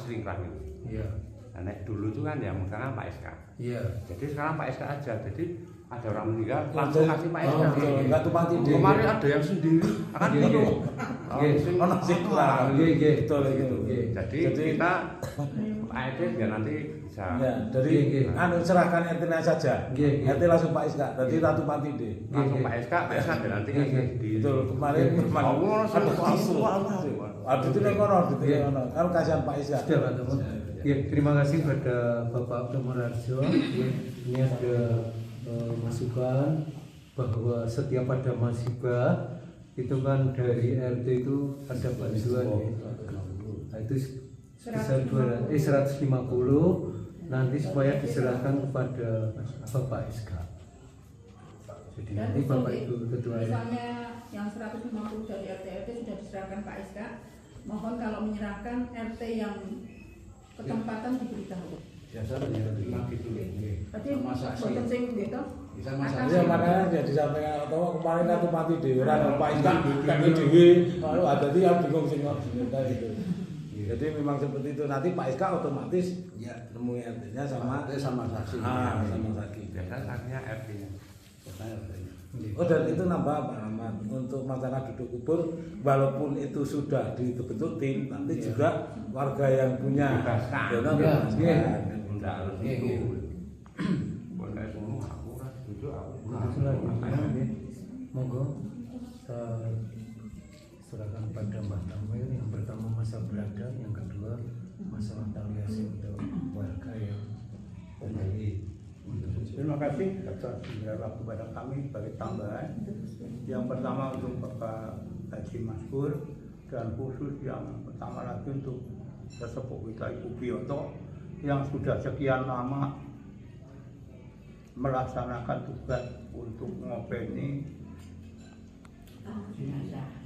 selingkrah gitu. Iya. Nah, dulu itu kan ya misalnya Pak SK. Iya. Jadi sekarang Pak SK aja. Jadi ada orang meninggal langsung kasih Pak SK. Enggak tumpang tindih. Kemarin ada yang sendiri akan gitu. Ono sing kurang. Betul gitu. Jadi kita Pak RT biar nanti bisa. Ya, dari anu serahkan RT-nya saja. RT langsung Pak SK. Jadi ratu panti deh. Langsung Pak SK biar nanti kasih sendiri. Betul. Kemarin ada itu nek ono, kan kasihan Pak SK. Sudah Pak Tomo. Ya, terima kasih pada Bapak Tomararjo. Ini ada masukan bahwa setiap ada musibah itu kan dari RT itu ada bantuan ya. Nah, itu sebesar 150 nanti supaya diserahkan kepada Bapak SK. Jadi Dan nanti Bapak Ibu Ketua misalnya yang 150 dari RT sudah diserahkan Pak SK, mohon kalau menyerahkan RT yang ketempatan diberitahu. Berarti boten sing gitu. Ya makanya dia disampaikan atau kemarin aku mati dhewe ora Pak SK kaki dhewe lalu ada dia bingung sing gitu. Jadi memang seperti itu, nanti Pak SK otomatis ya nemui RT-nya sama saksi. Sama saksi. Biasanya saksinya RT-nya. Oh, dan itu nambah Pak Rahmat untuk masalah duduk kubur, walaupun itu sudah dibentuk tim, nanti juga warga yang punya Enggak harus itu. Boleh semua aku kan setuju aku. Monggo serahkan pada Mbak Tamir. Yang pertama masalah geladak, yang kedua masalah tali asih untuk warga yang kembali. Terima kasih atas waktu pada kami sebagai tambahan. Yang pertama untuk Bapak Haji Maskur, dan khusus yang pertama lagi untuk sesepuh kita Ibu Biyoto yang sudah sekian lama melaksanakan tugas untuk ngopeni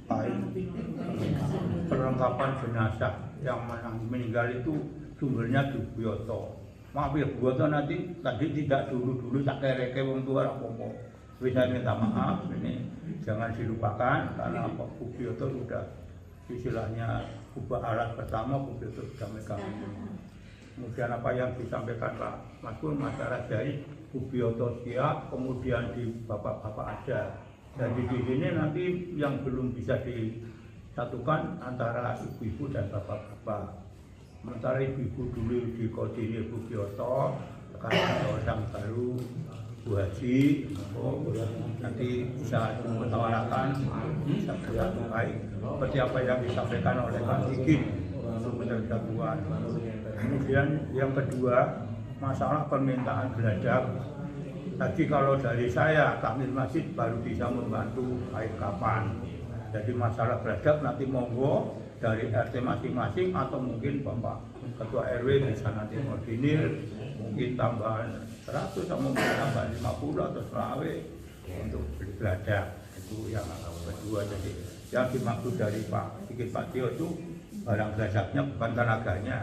baik perlengkapan jenazah yang meninggal itu sumbernya di Biyoto. Maaf ya Bu Biyoto, nanti tadi tidak dulu tak kereke wong tua apa-apa. Saya minta maaf, ini jangan dilupakan karena Pak Bu Biyoto sudah istilahnya ubah alat pertama, Bu Biyoto sudah megang ini. Kemudian apa yang disampaikan Pak Maskur, masalah dari Bu Biyoto siap, kemudian di bapak-bapak ada. Jadi di sini nanti yang belum bisa disatukan antara ibu-ibu dan bapak-bapak. Sementara ibu-ibu dulu dikoordinir Bu Biyoto, sekarang ada orang baru Bu Haji, nanti bisa mengutarakan, bisa bersatu baik seperti apa yang disampaikan oleh Pak Sigit untuk persatuan. Kemudian yang kedua, masalah permintaan geladak. Tadi kalau dari saya, Takmir Masjid baru bisa membantu baik kapan. Jadi masalah geladak nanti monggo dari RT masing-masing atau mungkin Bapak Ketua RW bisa nanti koordinir, mungkin tambahan 100 atau mungkin tambah 50 atau 100 untuk beli geladak. Itu yang kedua. Jadi yang dimaksud dari Pak Sigit Pak Tio itu barang geladaknya bukan tenaganya.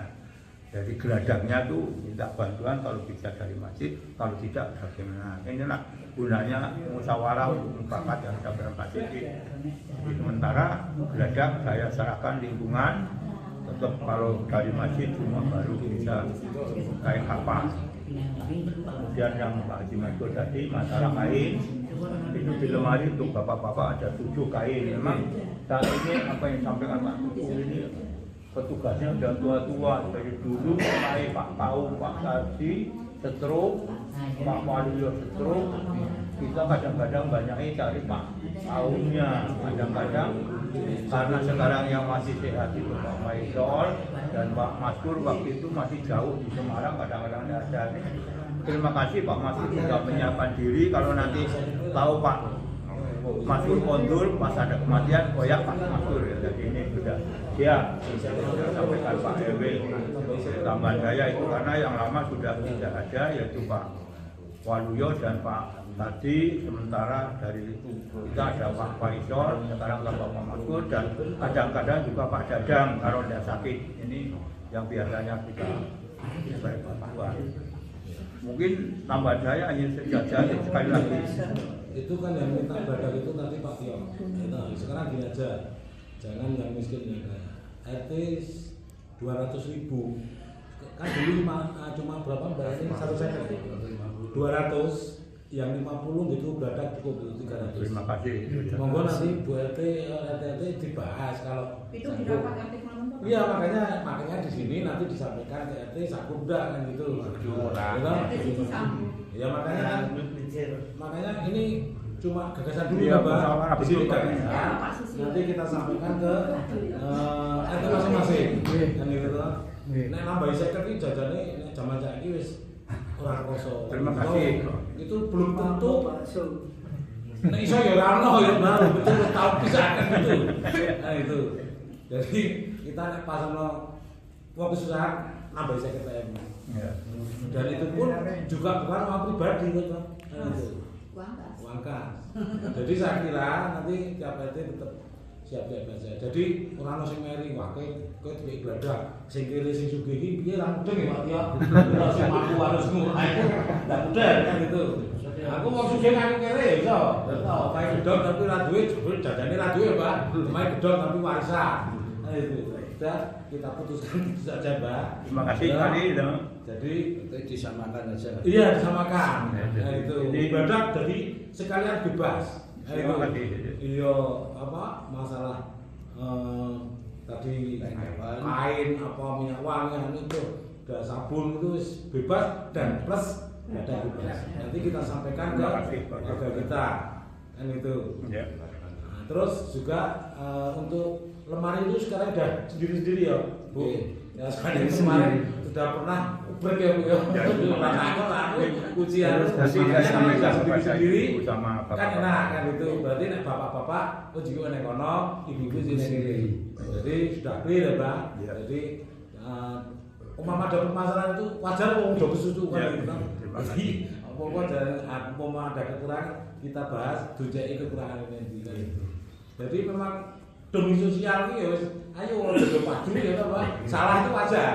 Jadi geladaknya tuh minta bantuan kalau bisa dari masjid, kalau tidak bagaimana. Inilah gunanya musyawarah untuk mufakat yang sampai Pak Sigit. Sementara geladak saya serahkan lingkungan, tetap kalau dari masjid cuma baru bisa kain apa. Kemudian yang Pak Haji Maskur tadi masalah kain Itu di lemari untuk bapak-bapak ada 7 kain. Memang saat ini apa yang disampaikan Pak Tuku ini petugasnya udah tua-tua dari dulu mulai Pak Tahu, Pak Sardi, Setruk, Pak Waluyo Setruk. Kita kadang-kadang banyaknya cari Pak Tahunya, kadang-kadang karena sekarang yang masih sehat itu Pak Faisal dan Pak Maskur waktu itu masih jauh di Semarang, kadang-kadang tidak ada. Terima kasih Pak Maskur sudah menyiapkan diri. Kalau nanti tahu Pak Maskur kondur pas ada kematian, koyak Pak Maskur ya. Jadi ini sudah siap. Sampaikan Pak RW tambahan saya itu karena yang lama sudah tidak ada yaitu Pak Waluyo dan Pak Tadi. Sementara dari kita ada Pak Faisal, sekarang Pak Maskur dan kadang-kadang juga Pak Dadang kalau tidak sakit. Ini yang biasanya kita bantuan. Mungkin tambahan saya hanya sejajar sekali lagi. Itu kan yang minta badak itu nanti Pak Tio. Nah, sekarang gini aja, jangan yang miskin yang kaya. RT 200.000 kan dulu cuma berapa bayarnya 1 sen 200, yang 50 gitu badak cukup 300. Terima kasih. Monggo nanti Bu RT dibahas kalau Itu di rapat RT malam. iya makanya di sini nanti disampaikan ke RT Sakubda kan gitu. Ya makanya ini cuma gagasan dulu ya Pak. Di sini gagasan. Nanti kita sampaikan ke RT masing-masing. Kan gitu. Nek nambahi seket iki jajane nek jaman saiki wis ora kroso. Terima kasih. Itu belum tentu. Nek iso ya ora ono ya betul tahu pisahan gitu. Nah itu. Jadi kita nek pasangno wong kesusahan nambahi 50.000. Ya. Dan itu pun juga bukan uang pribadi gitu. Uang kas. Jadi saya kira nanti tiap RT tetap siap-siap aja. Jadi orang sing meri wae kowe duwe ibadah sing kiri sing sugih iki piye ra mudeng ya Pak ya. Ora sing mampu harus mulai. Ndak mudeng kan gitu. Aku mau sugih nang kiri iso. Omahe gedhong tapi ra duwe jebul dadane ra duwe Pak. Omahe gedhong tapi warisan. Nah itu. Sudah kita putuskan saja Mbak. Terima kasih tadi. Jadi itu disamakan aja. Iya disamakan. Nah itu ibadah jadi sekalian bebas. Terima kasih. Iya apa masalah tadi kain apa minyak wangi itu dan sabun itu bebas dan plus ada bebas. Nanti kita sampaikan ke warga kita kan itu. Nah, terus juga untuk lemari itu sekarang sudah sendiri-sendiri ya Bu. Ya sekarang kemarin sudah pernah ubrek ya Bu ya. Kunci harus sendiri sama kan enak kan itu. Berarti nek bapak-bapak juga nek kono, ibu-ibu sini kiri. Jadi sudah clear ya Pak. Jadi umpama ada permasalahan itu wajar wong do kesusu kan gitu. Jadi apa ada kekurangan kita bahas dojeki kekurangan ini gitu. Jadi memang demi sosial ini ya wis ayo do maju ya Pak. Salah itu wajar.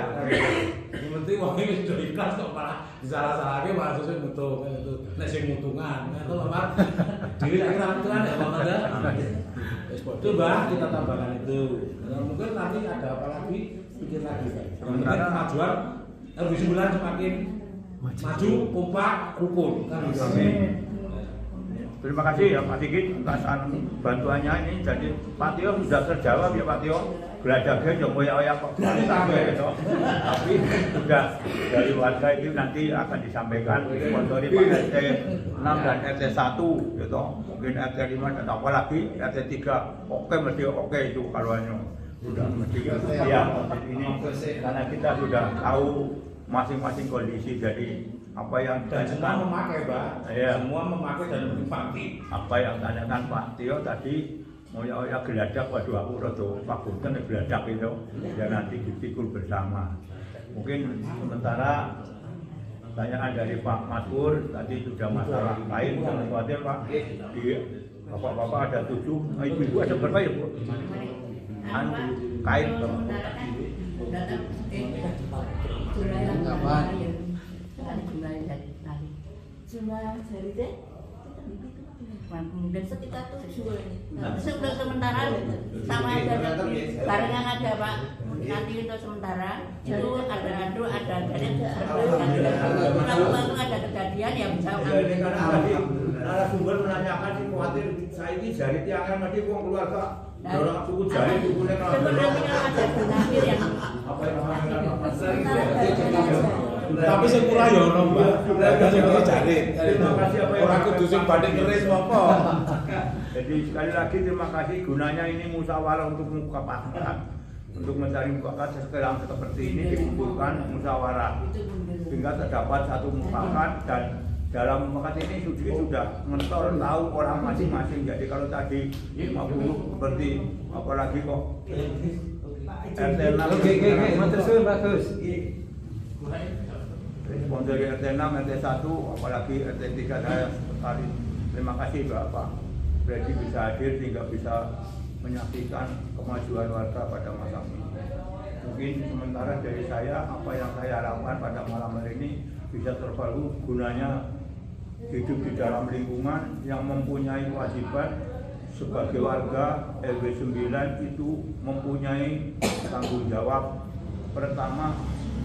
Yang penting wong iki sudah ikhlas kok malah disalah-salahke malah sesuk mutu kan itu. Nek sing mutungan ngono lho Pak. Dhewe nek ora mutungan ya Pak ada. Wis padha Mbah kita tambahkan itu. Nah, mungkin nanti ada apa lagi pikir lagi. Sementara kemajuan RW 9 semakin maju, kompak, rukun kan gitu. Terima kasih ya Pak Sigit atas bantuannya ini. Jadi Pak Tio sudah terjawab ya Pak Tio. Belajarnya yang oyak-oyak kok berani sampai gitu. Tapi sudah dari warga itu nanti akan disampaikan sponsori Pak RT 6 dan RT 1 gitu. Mungkin RT 5 dan apa lagi RT 3 oke mesti oke itu kalau sudah mesti ya ini karena kita sudah tahu masing-masing kondisi. Jadi apa yang dan semua memakai Pak. Ya. Semua memakai dan menikmati. Apa yang tanyakan Pak Tio tadi mau ya geladak, waduh aku rada pagunten geladak itu ya nanti dipikul bersama. Mungkin sementara tanyaan dari Pak Maskur tadi sudah masalah kain, jangan khawatir Pak. Di bapak-bapak ada 7, ibu-ibu ada berapa ya Bu? Kain jumlah dari teh kemudian sekitar 7 untuk sementara sama aja barang yang ada Pak nanti untuk sementara itu ada adu ada dari ada kejadian yang bisa narasumber menanyakan sih khawatir saya ini jari tiangan mati uang keluarga orang suku jari sukunya apa yang Tapi sing kurang ya ono, Mbak. Sing jari. Terima kasih apa yang Ora kudu sing banding keris apa. Jadi sekali lagi terima kasih, gunanya ini musyawarah untuk mufakat. Untuk mencari mufakat sekarang seperti ini dikumpulkan musyawarah sehingga terdapat satu mufakat, dan dalam mufakat ini sudah mentor tahu orang masing-masing. Jadi kalau tadi 50 seperti apalagi kok RT 6 bagus. Respon dari RT 6, RT 1, apalagi RT 3 saya sekali terima kasih Bapak Freddy bisa hadir sehingga bisa menyaksikan kemajuan warga pada masa ini. Mungkin sementara dari saya, apa yang saya harapkan pada malam hari ini bisa terbaru, gunanya hidup di dalam lingkungan yang mempunyai kewajiban sebagai warga RW 9 itu mempunyai tanggung jawab. Pertama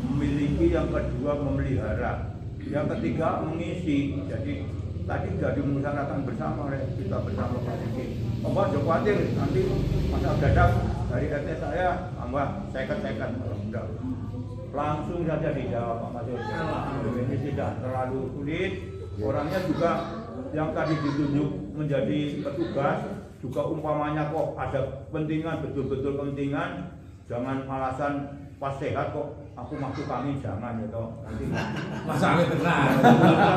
memiliki, yang kedua memelihara, yang ketiga mengisi. Jadi tadi sudah dimusyawarahkan bersama oleh kita bersama Pak Diki. Pak jangan khawatir, nanti masa dadak dari RT saya tambah second langsung saja dijawab Pak Mas. Ini tidak terlalu sulit. Orangnya juga yang tadi ditunjuk menjadi petugas juga umpamanya kok ada pentingan, betul-betul pentingan, jangan alasan pas sehat kok aku masuk kami, jangan gitu. Nanti Masa angin tenang.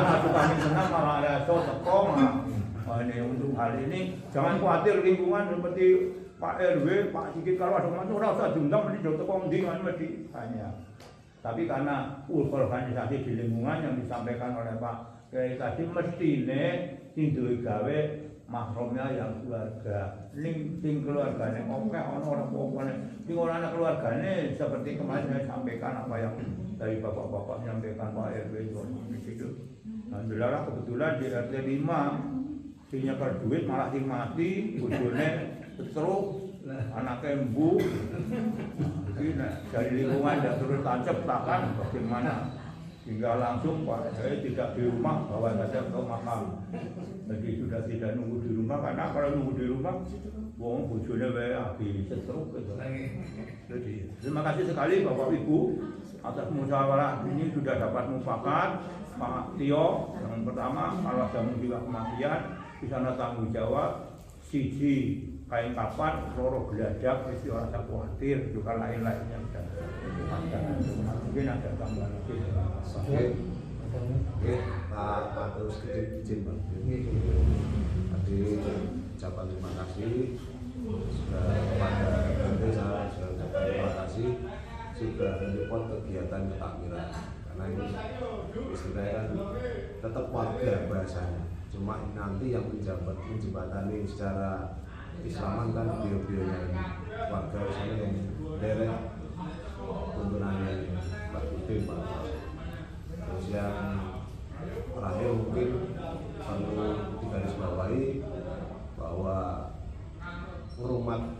masuk kami tenang malah ada teko malah. Ini untuk hal ini jangan khawatir, lingkungan seperti Pak RW, Pak Sigit kalau ada masuk ora usah diundang, mesti teko ndi mesti hanya. Tapi karena organisasi di lingkungan yang disampaikan oleh Pak Kiai tadi mestine sing duwe gawe mahrumnya yang keluarga, sing keluargane oke ono ora apa-apa, sing ora ana keluargane seperti kemarin saya sampaikan apa yang dari bapak-bapak menyampaikan Pak RW itu. Alhamdulillah kebetulan di RT 5 sing nyekel duit malah sing mati, bojone setruk, anaknya embu. Jadi dari lingkungan dan terus tancap takkan bagaimana hingga langsung Pak saya tidak di rumah, bawa saja ke makam. Jadi sudah tidak nunggu di rumah, karena kalau nunggu di rumah wong bojone wae habis setruk gitu. Jadi terima kasih sekali Bapak Ibu atas musyawarah ini sudah dapat mufakat. Pak Tio yang pertama, kalau ada musibah kematian di sana tanggung jawab siji kain kapan loro belajar mesti orang tak khawatir, juga lain-lainnya sudah mungkin ada tambahan lagi. Oke, Pak terus izin Pak. Tadi ucapan terima kasih sudah kepada saya sudah terima kasih sudah menyupport kegiatan ketakmiran, karena ini istilahnya kan tetap warga bahasanya, cuma nanti yang menjembatani secara Islaman kan bio-bionya ini warga misalnya yang derek tuntunannya ini Pak Udin, Pak. Terus yang terakhir mungkin perlu digarisbawahi bahwa hormat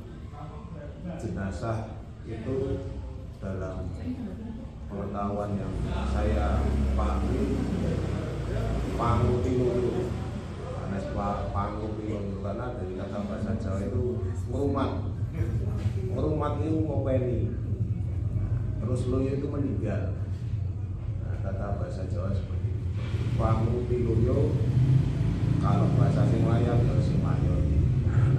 jenazah itu dalam pengetahuan yang saya pahami pangutilulu, karena dari kata bahasa Jawa itu merumat itu ngopeni, terus loyo itu meninggal. Nah, kata bahasa Jawa seperti itu. Pangutilulu, kalau bahasa sing layak ya sing mayor. Nah,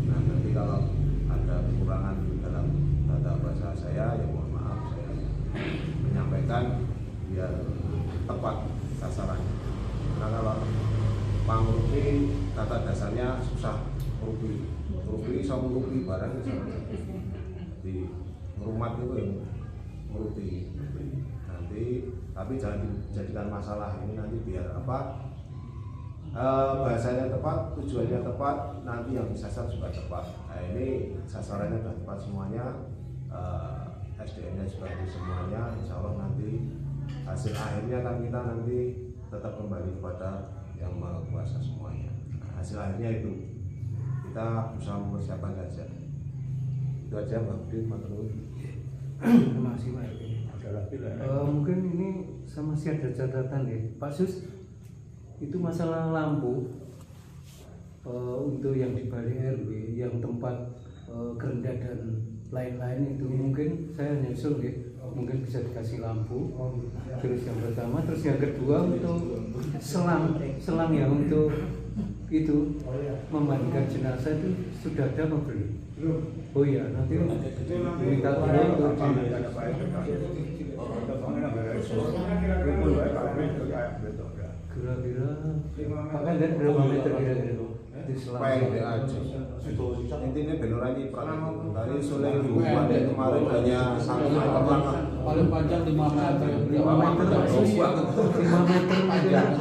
nanti kalau ada kekurangan dalam kata bahasa saya ya mohon maaf, saya menyampaikan biar tepat sasarannya. Karena kalau pangrupi kata dasarnya susah merupi sama merupi barang di rumah itu yang merupi nanti, tapi jangan dijadikan masalah ini nanti biar apa bahasanya tepat, tujuannya tepat, nanti yang disasar juga tepat. Nah, ini sasarannya sudah tepat semuanya, SDM-nya juga semuanya, insya Allah nanti hasil akhirnya kan kita nanti tetap kembali kepada yang Maha Kuasa semuanya. Nah, hasil akhirnya itu kita berusaha mempersiapkan saja. Itu aja Mbak Udin, matur. Terima kasih Pak. Ada lagi lah. Mungkin ini sama masih ada catatan ya Pak Sus. itu masalah lampu untuk yang di balik RW, yang tempat kerendah dan lain-lain itu mungkin saya nyusul ya, mungkin bisa dikasih lampu. Terus yang pertama, terus yang kedua untuk selang yang untuk itu memandikan jenazah itu sudah ada apa belum? Oh iya, nanti minta tolong untuk kira-kira pakai dan berapa meter kira-kira di selang intinya benar lagi dari sore ribuan kemarin hanya 1 meter paling panjang 5 meter 5 meter panjang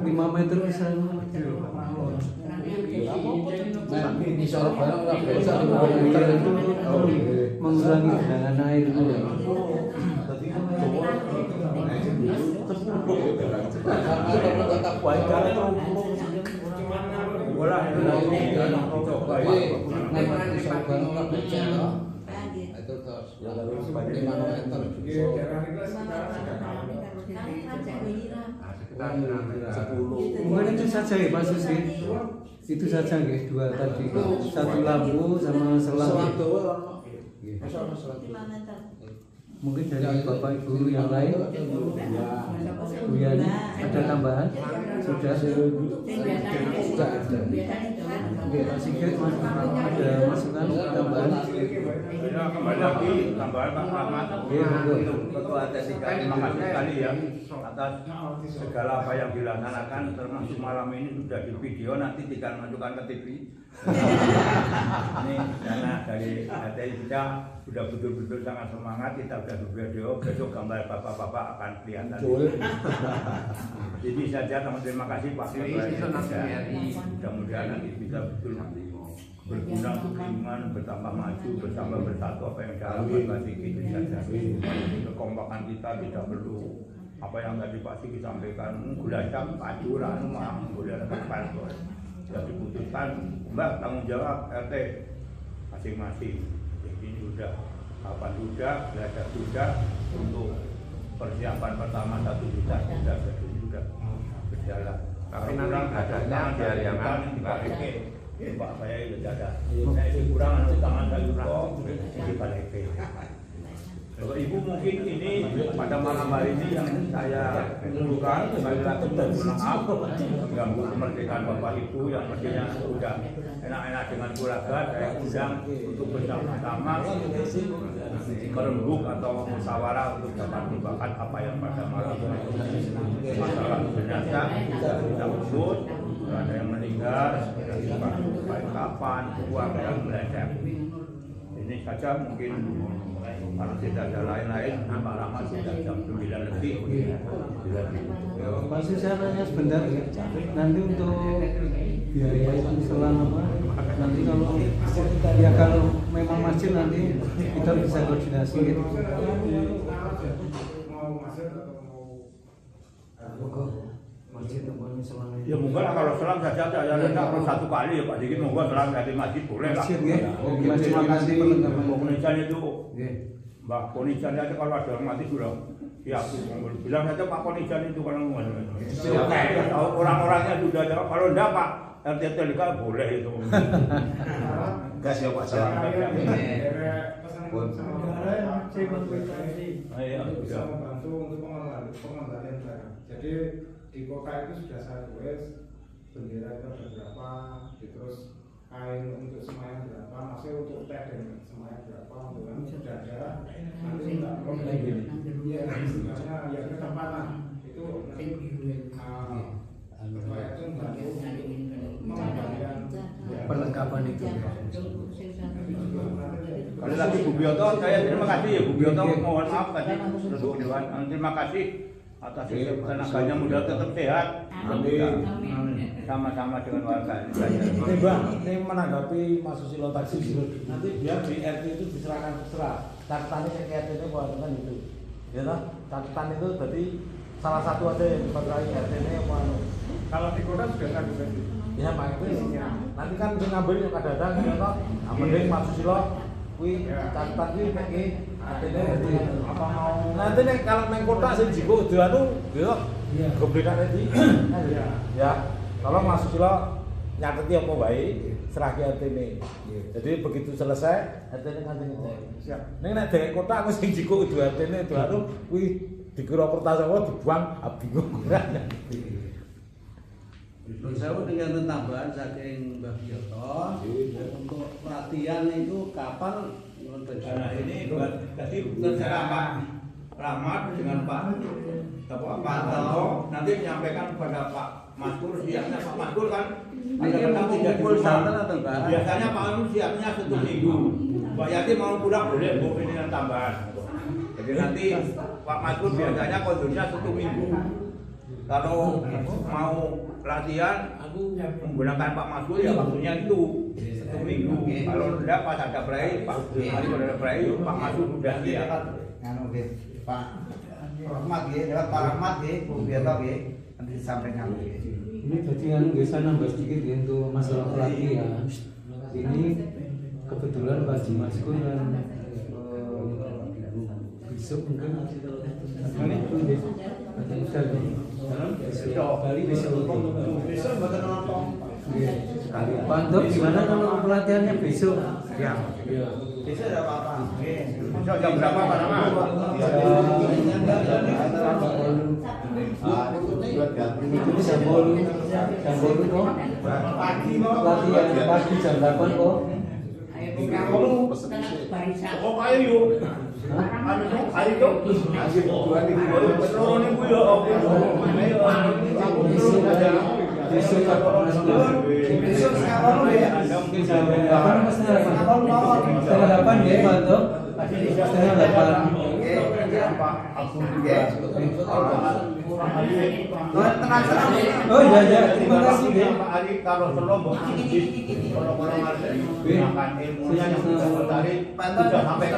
5 meter misalnya ini sorot barang nggak bisa 5 meter itu mengurangi genangan air itu ya. Mungkin itu saja ya Pak Susi. Itu saja ya, 2 tadi. 1 lampu sama selang. Mungkin dari Bapak Ibu yang lain, Bu Yani, ada tambahan? Sudah? Oke, Pak Sigit, ada masukan tambahan? Ya, kembali lagi tambahan Pak Rahmat. Ketua TSK, terima kasih sekali ya atas segala apa yang dilaksanakan, termasuk malam ini sudah di video, nanti tinggal masukkan ke TV. Ini karena dari HTI kita sudah betul-betul sangat semangat, kita sudah video, besok gambar bapak-bapak akan kelihatan. Jadi saja terima kasih Pak. Mudah-mudahan nanti bisa betul berguna untuk lingkungan, bertambah maju, bersama bersatu apa yang diharapkan Pak Siki itu saja. Kekompakan kita tidak perlu apa yang tadi Pak Siki sampaikan, gulacam, pacuran, boleh ada kantor. Sudah diputuskan, Mbak tanggung jawab RT masing-masing. Jadi ini sudah kapan sudah, belajar sudah untuk persiapan pertama 1 juta sudah berjalan. Tapi nanti adanya dari yang Pak saya sudah ada. Saya kurang nanti tangan saya kok di balik. Bapak Ibu mungkin ini pada malam hari ini yang saya perlukan sekali lagi mohon maaf mengganggu kemerdekaan Bapak Ibu yang mestinya sudah enak-enak dengan keluarga. Saya undang untuk bersama-sama merembuk atau musyawarah untuk dapat membahas apa yang pada malam hari masalah jenazah kita usut, ada yang meninggal, kapan, keluarga yang belajar. Ini saja mungkin. Kalau tidak ada lain-lain, Pak Rahmat sudah jam 9 lebih. Masih saya nanya sebentar ya. Nanti untuk biaya itu selang apa? Nanti kalau memang masjid nanti kita bisa koordinasi gitu. Masjid tempatnya selang. Ya mungkin kalau selang saja saya harus 1 kali ya Pak. Jadi monggo selang dari masjid boleh lah. Masjid ya. Terima kasih komunitas itu. Mbak Ponijan aja kalau ada orang mati sudah siap. Bilang saja Pak Ponijan itu kalau mau. Orang-orangnya sudah jawab. Kalau enggak Pak RT TLK boleh itu. Gas ya Pak. Bisa membantu untuk pengembalian barang. Jadi di kota itu sudah saya tulis bendera itu ada berapa, terus kain untuk semuanya berapa, maksudnya untuk teh dan semuanya berapa, untuk yang sudah ada. Nanti tidak perlu lagi. Ya, misalnya yang ketempatan itu supaya itu membantu pengembalian perlengkapan itu. Kali lagi Bu Bioto, saya terima kasih ya Bu Bioto, mohon maaf tadi duduk dewan. Terima kasih atas tenaganya, mudah tetap sehat. Sama-sama dengan warga. Ini Bang, ini menanggapi Mas Susilo tadi, nanti biar di RT itu diserahkan terserah. Catatannya ke RT itu kan itu. Ya toh, catatan itu berarti salah satu ada yang dipakai RT ini apa? kalau di kota sudah ada berarti. Ya Pak itu nanti kan ngambil yang kadang-kadang ya toh. Mending Mas Susilo kuwi catatan kuwi nek artine apa mau nanti nek kalau nang kota sing jiko anu ya Iya. Goblekane iki. Ya. Tolong Mas Susilo nyateti apa wae serahke RT-ne. Jadi begitu selesai RT-ne nganti ngecek. Siap. Ning nek dhek kota aku sing jiko kudu RT-ne baru kuwi dikira Pertasawa dibuang bingung ora. Terus saya dengan tambahan saking Mbah Biyoto untuk pelatihan itu kapan? Nah ini tadi terserah Pak Rahmat dengan Pak Anto nanti menyampaikan kepada Pak Maskur siapnya Pak Maskur kan kadang-kadang tidak diundang. Biasanya Pak Anu siapnya 1 minggu. Pak Yati mau pulang boleh Bu ini yang tambahan. Jadi nanti Pak Maskur biasanya kondusnya 1 minggu. Kalau mau latihan menggunakan Pak Maskur ya waktunya itu 1 minggu. Kalau tidak pas ada play, Pak ada play, Pak Maskur sudah siap. Pak Rahmat ya, lewat Pak Rahmat ya, Bu Biyoto ya, nanti disampaikan. Ini jadi nggak saya nambah sedikit ya, untuk masalah pelatihan. Ini kebetulan Pak Haji Maskur dan besok mungkin besok bakal nonton. Pantuk gimana kalau pelatihannya besok? Ya. Besok ada apa-apa. Besok jam berapa Pak Rahmat? Jam 8 kok. Pagi jam 8 kok. Oh kayak yuk. Ayo yuk. Besok sekarang ya. Mungkin sampai 8 atau setengah 8 ya Pantuk. Setengah 8. Oh iya, terima kasih ya. Pak Ari kalau belum kalau makan ilmunya yang dari sudah sampai ke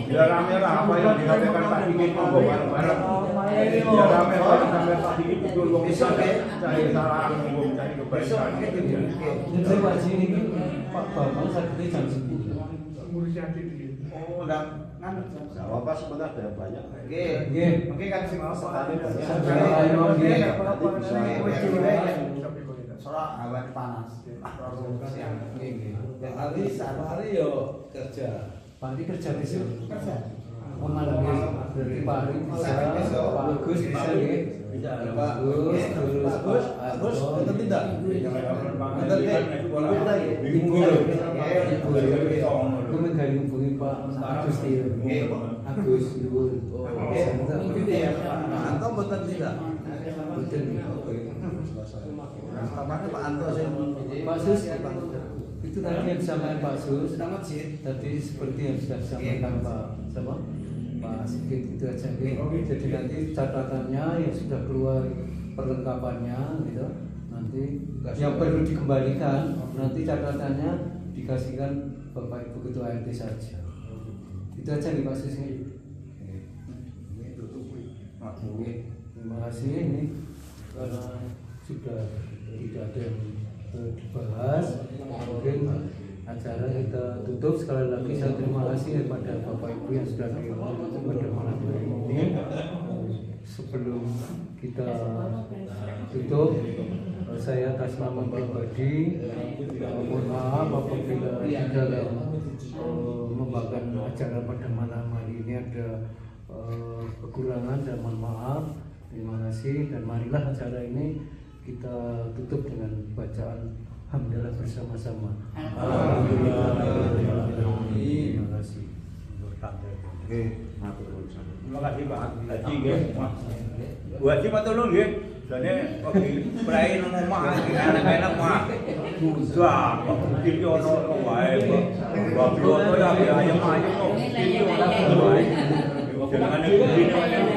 biar rame lah apa yang dikatakan Pak Dikit mau bareng-bareng. Biar rame lah sampai Pak Dikit betul besok ya. Cari salah ngomong cari kebaikan. Jadi Pak Haji ini Pak Bambang sakitnya jam 10. Oh, dan kan apa sebenarnya ada banyak. Oke kan sih mau sekali soal awan panas. Hari sehari yo kerja. Pak Ari kerja besok. Malam dari Pak Ari bisa, Pak Agus bisa ya. Pak Agus itu tidak. Itu menggali hubungi Pak Agus dia. Agus itu. Pak Anto betul tidak? Betul. Kapan Pak Anto sih? Pak Sus itu tadi yang disampaikan Pak Sus. Tadi seperti yang sudah disampaikan Pak Sigit itu aja. Jadi nanti catatannya yang sudah keluar perlengkapannya gitu. Nanti yang perlu dikembalikan nanti catatannya dikasihkan Bapak Ibu Ketua RT saja. Itu aja nih Pak Sus. Terima kasih ini karena sudah tidak ada yang dibahas, mungkin acara kita tutup. Sekali lagi saya terima kasih kepada Bapak Ibu yang sudah diundang pada malam hari ini. Sebelum kita tutup, saya atas nama pribadi mohon maaf apabila di dalam membawakan acara pada malam hari ini ada kekurangan dan mohon maaf. Terima kasih dan marilah acara ini kita tutup dengan bacaan hamdalah bersama-sama. Alhamdulillah. Terima kasih. Terima kasih Pak Haji nggih. Bu Haji matur nggih. Jane oke prai nang omah enak-enak mah. Susah kok iki ono wae kok. Bapak ya ayam-ayam kok. Iki ono wae. Jangan ngene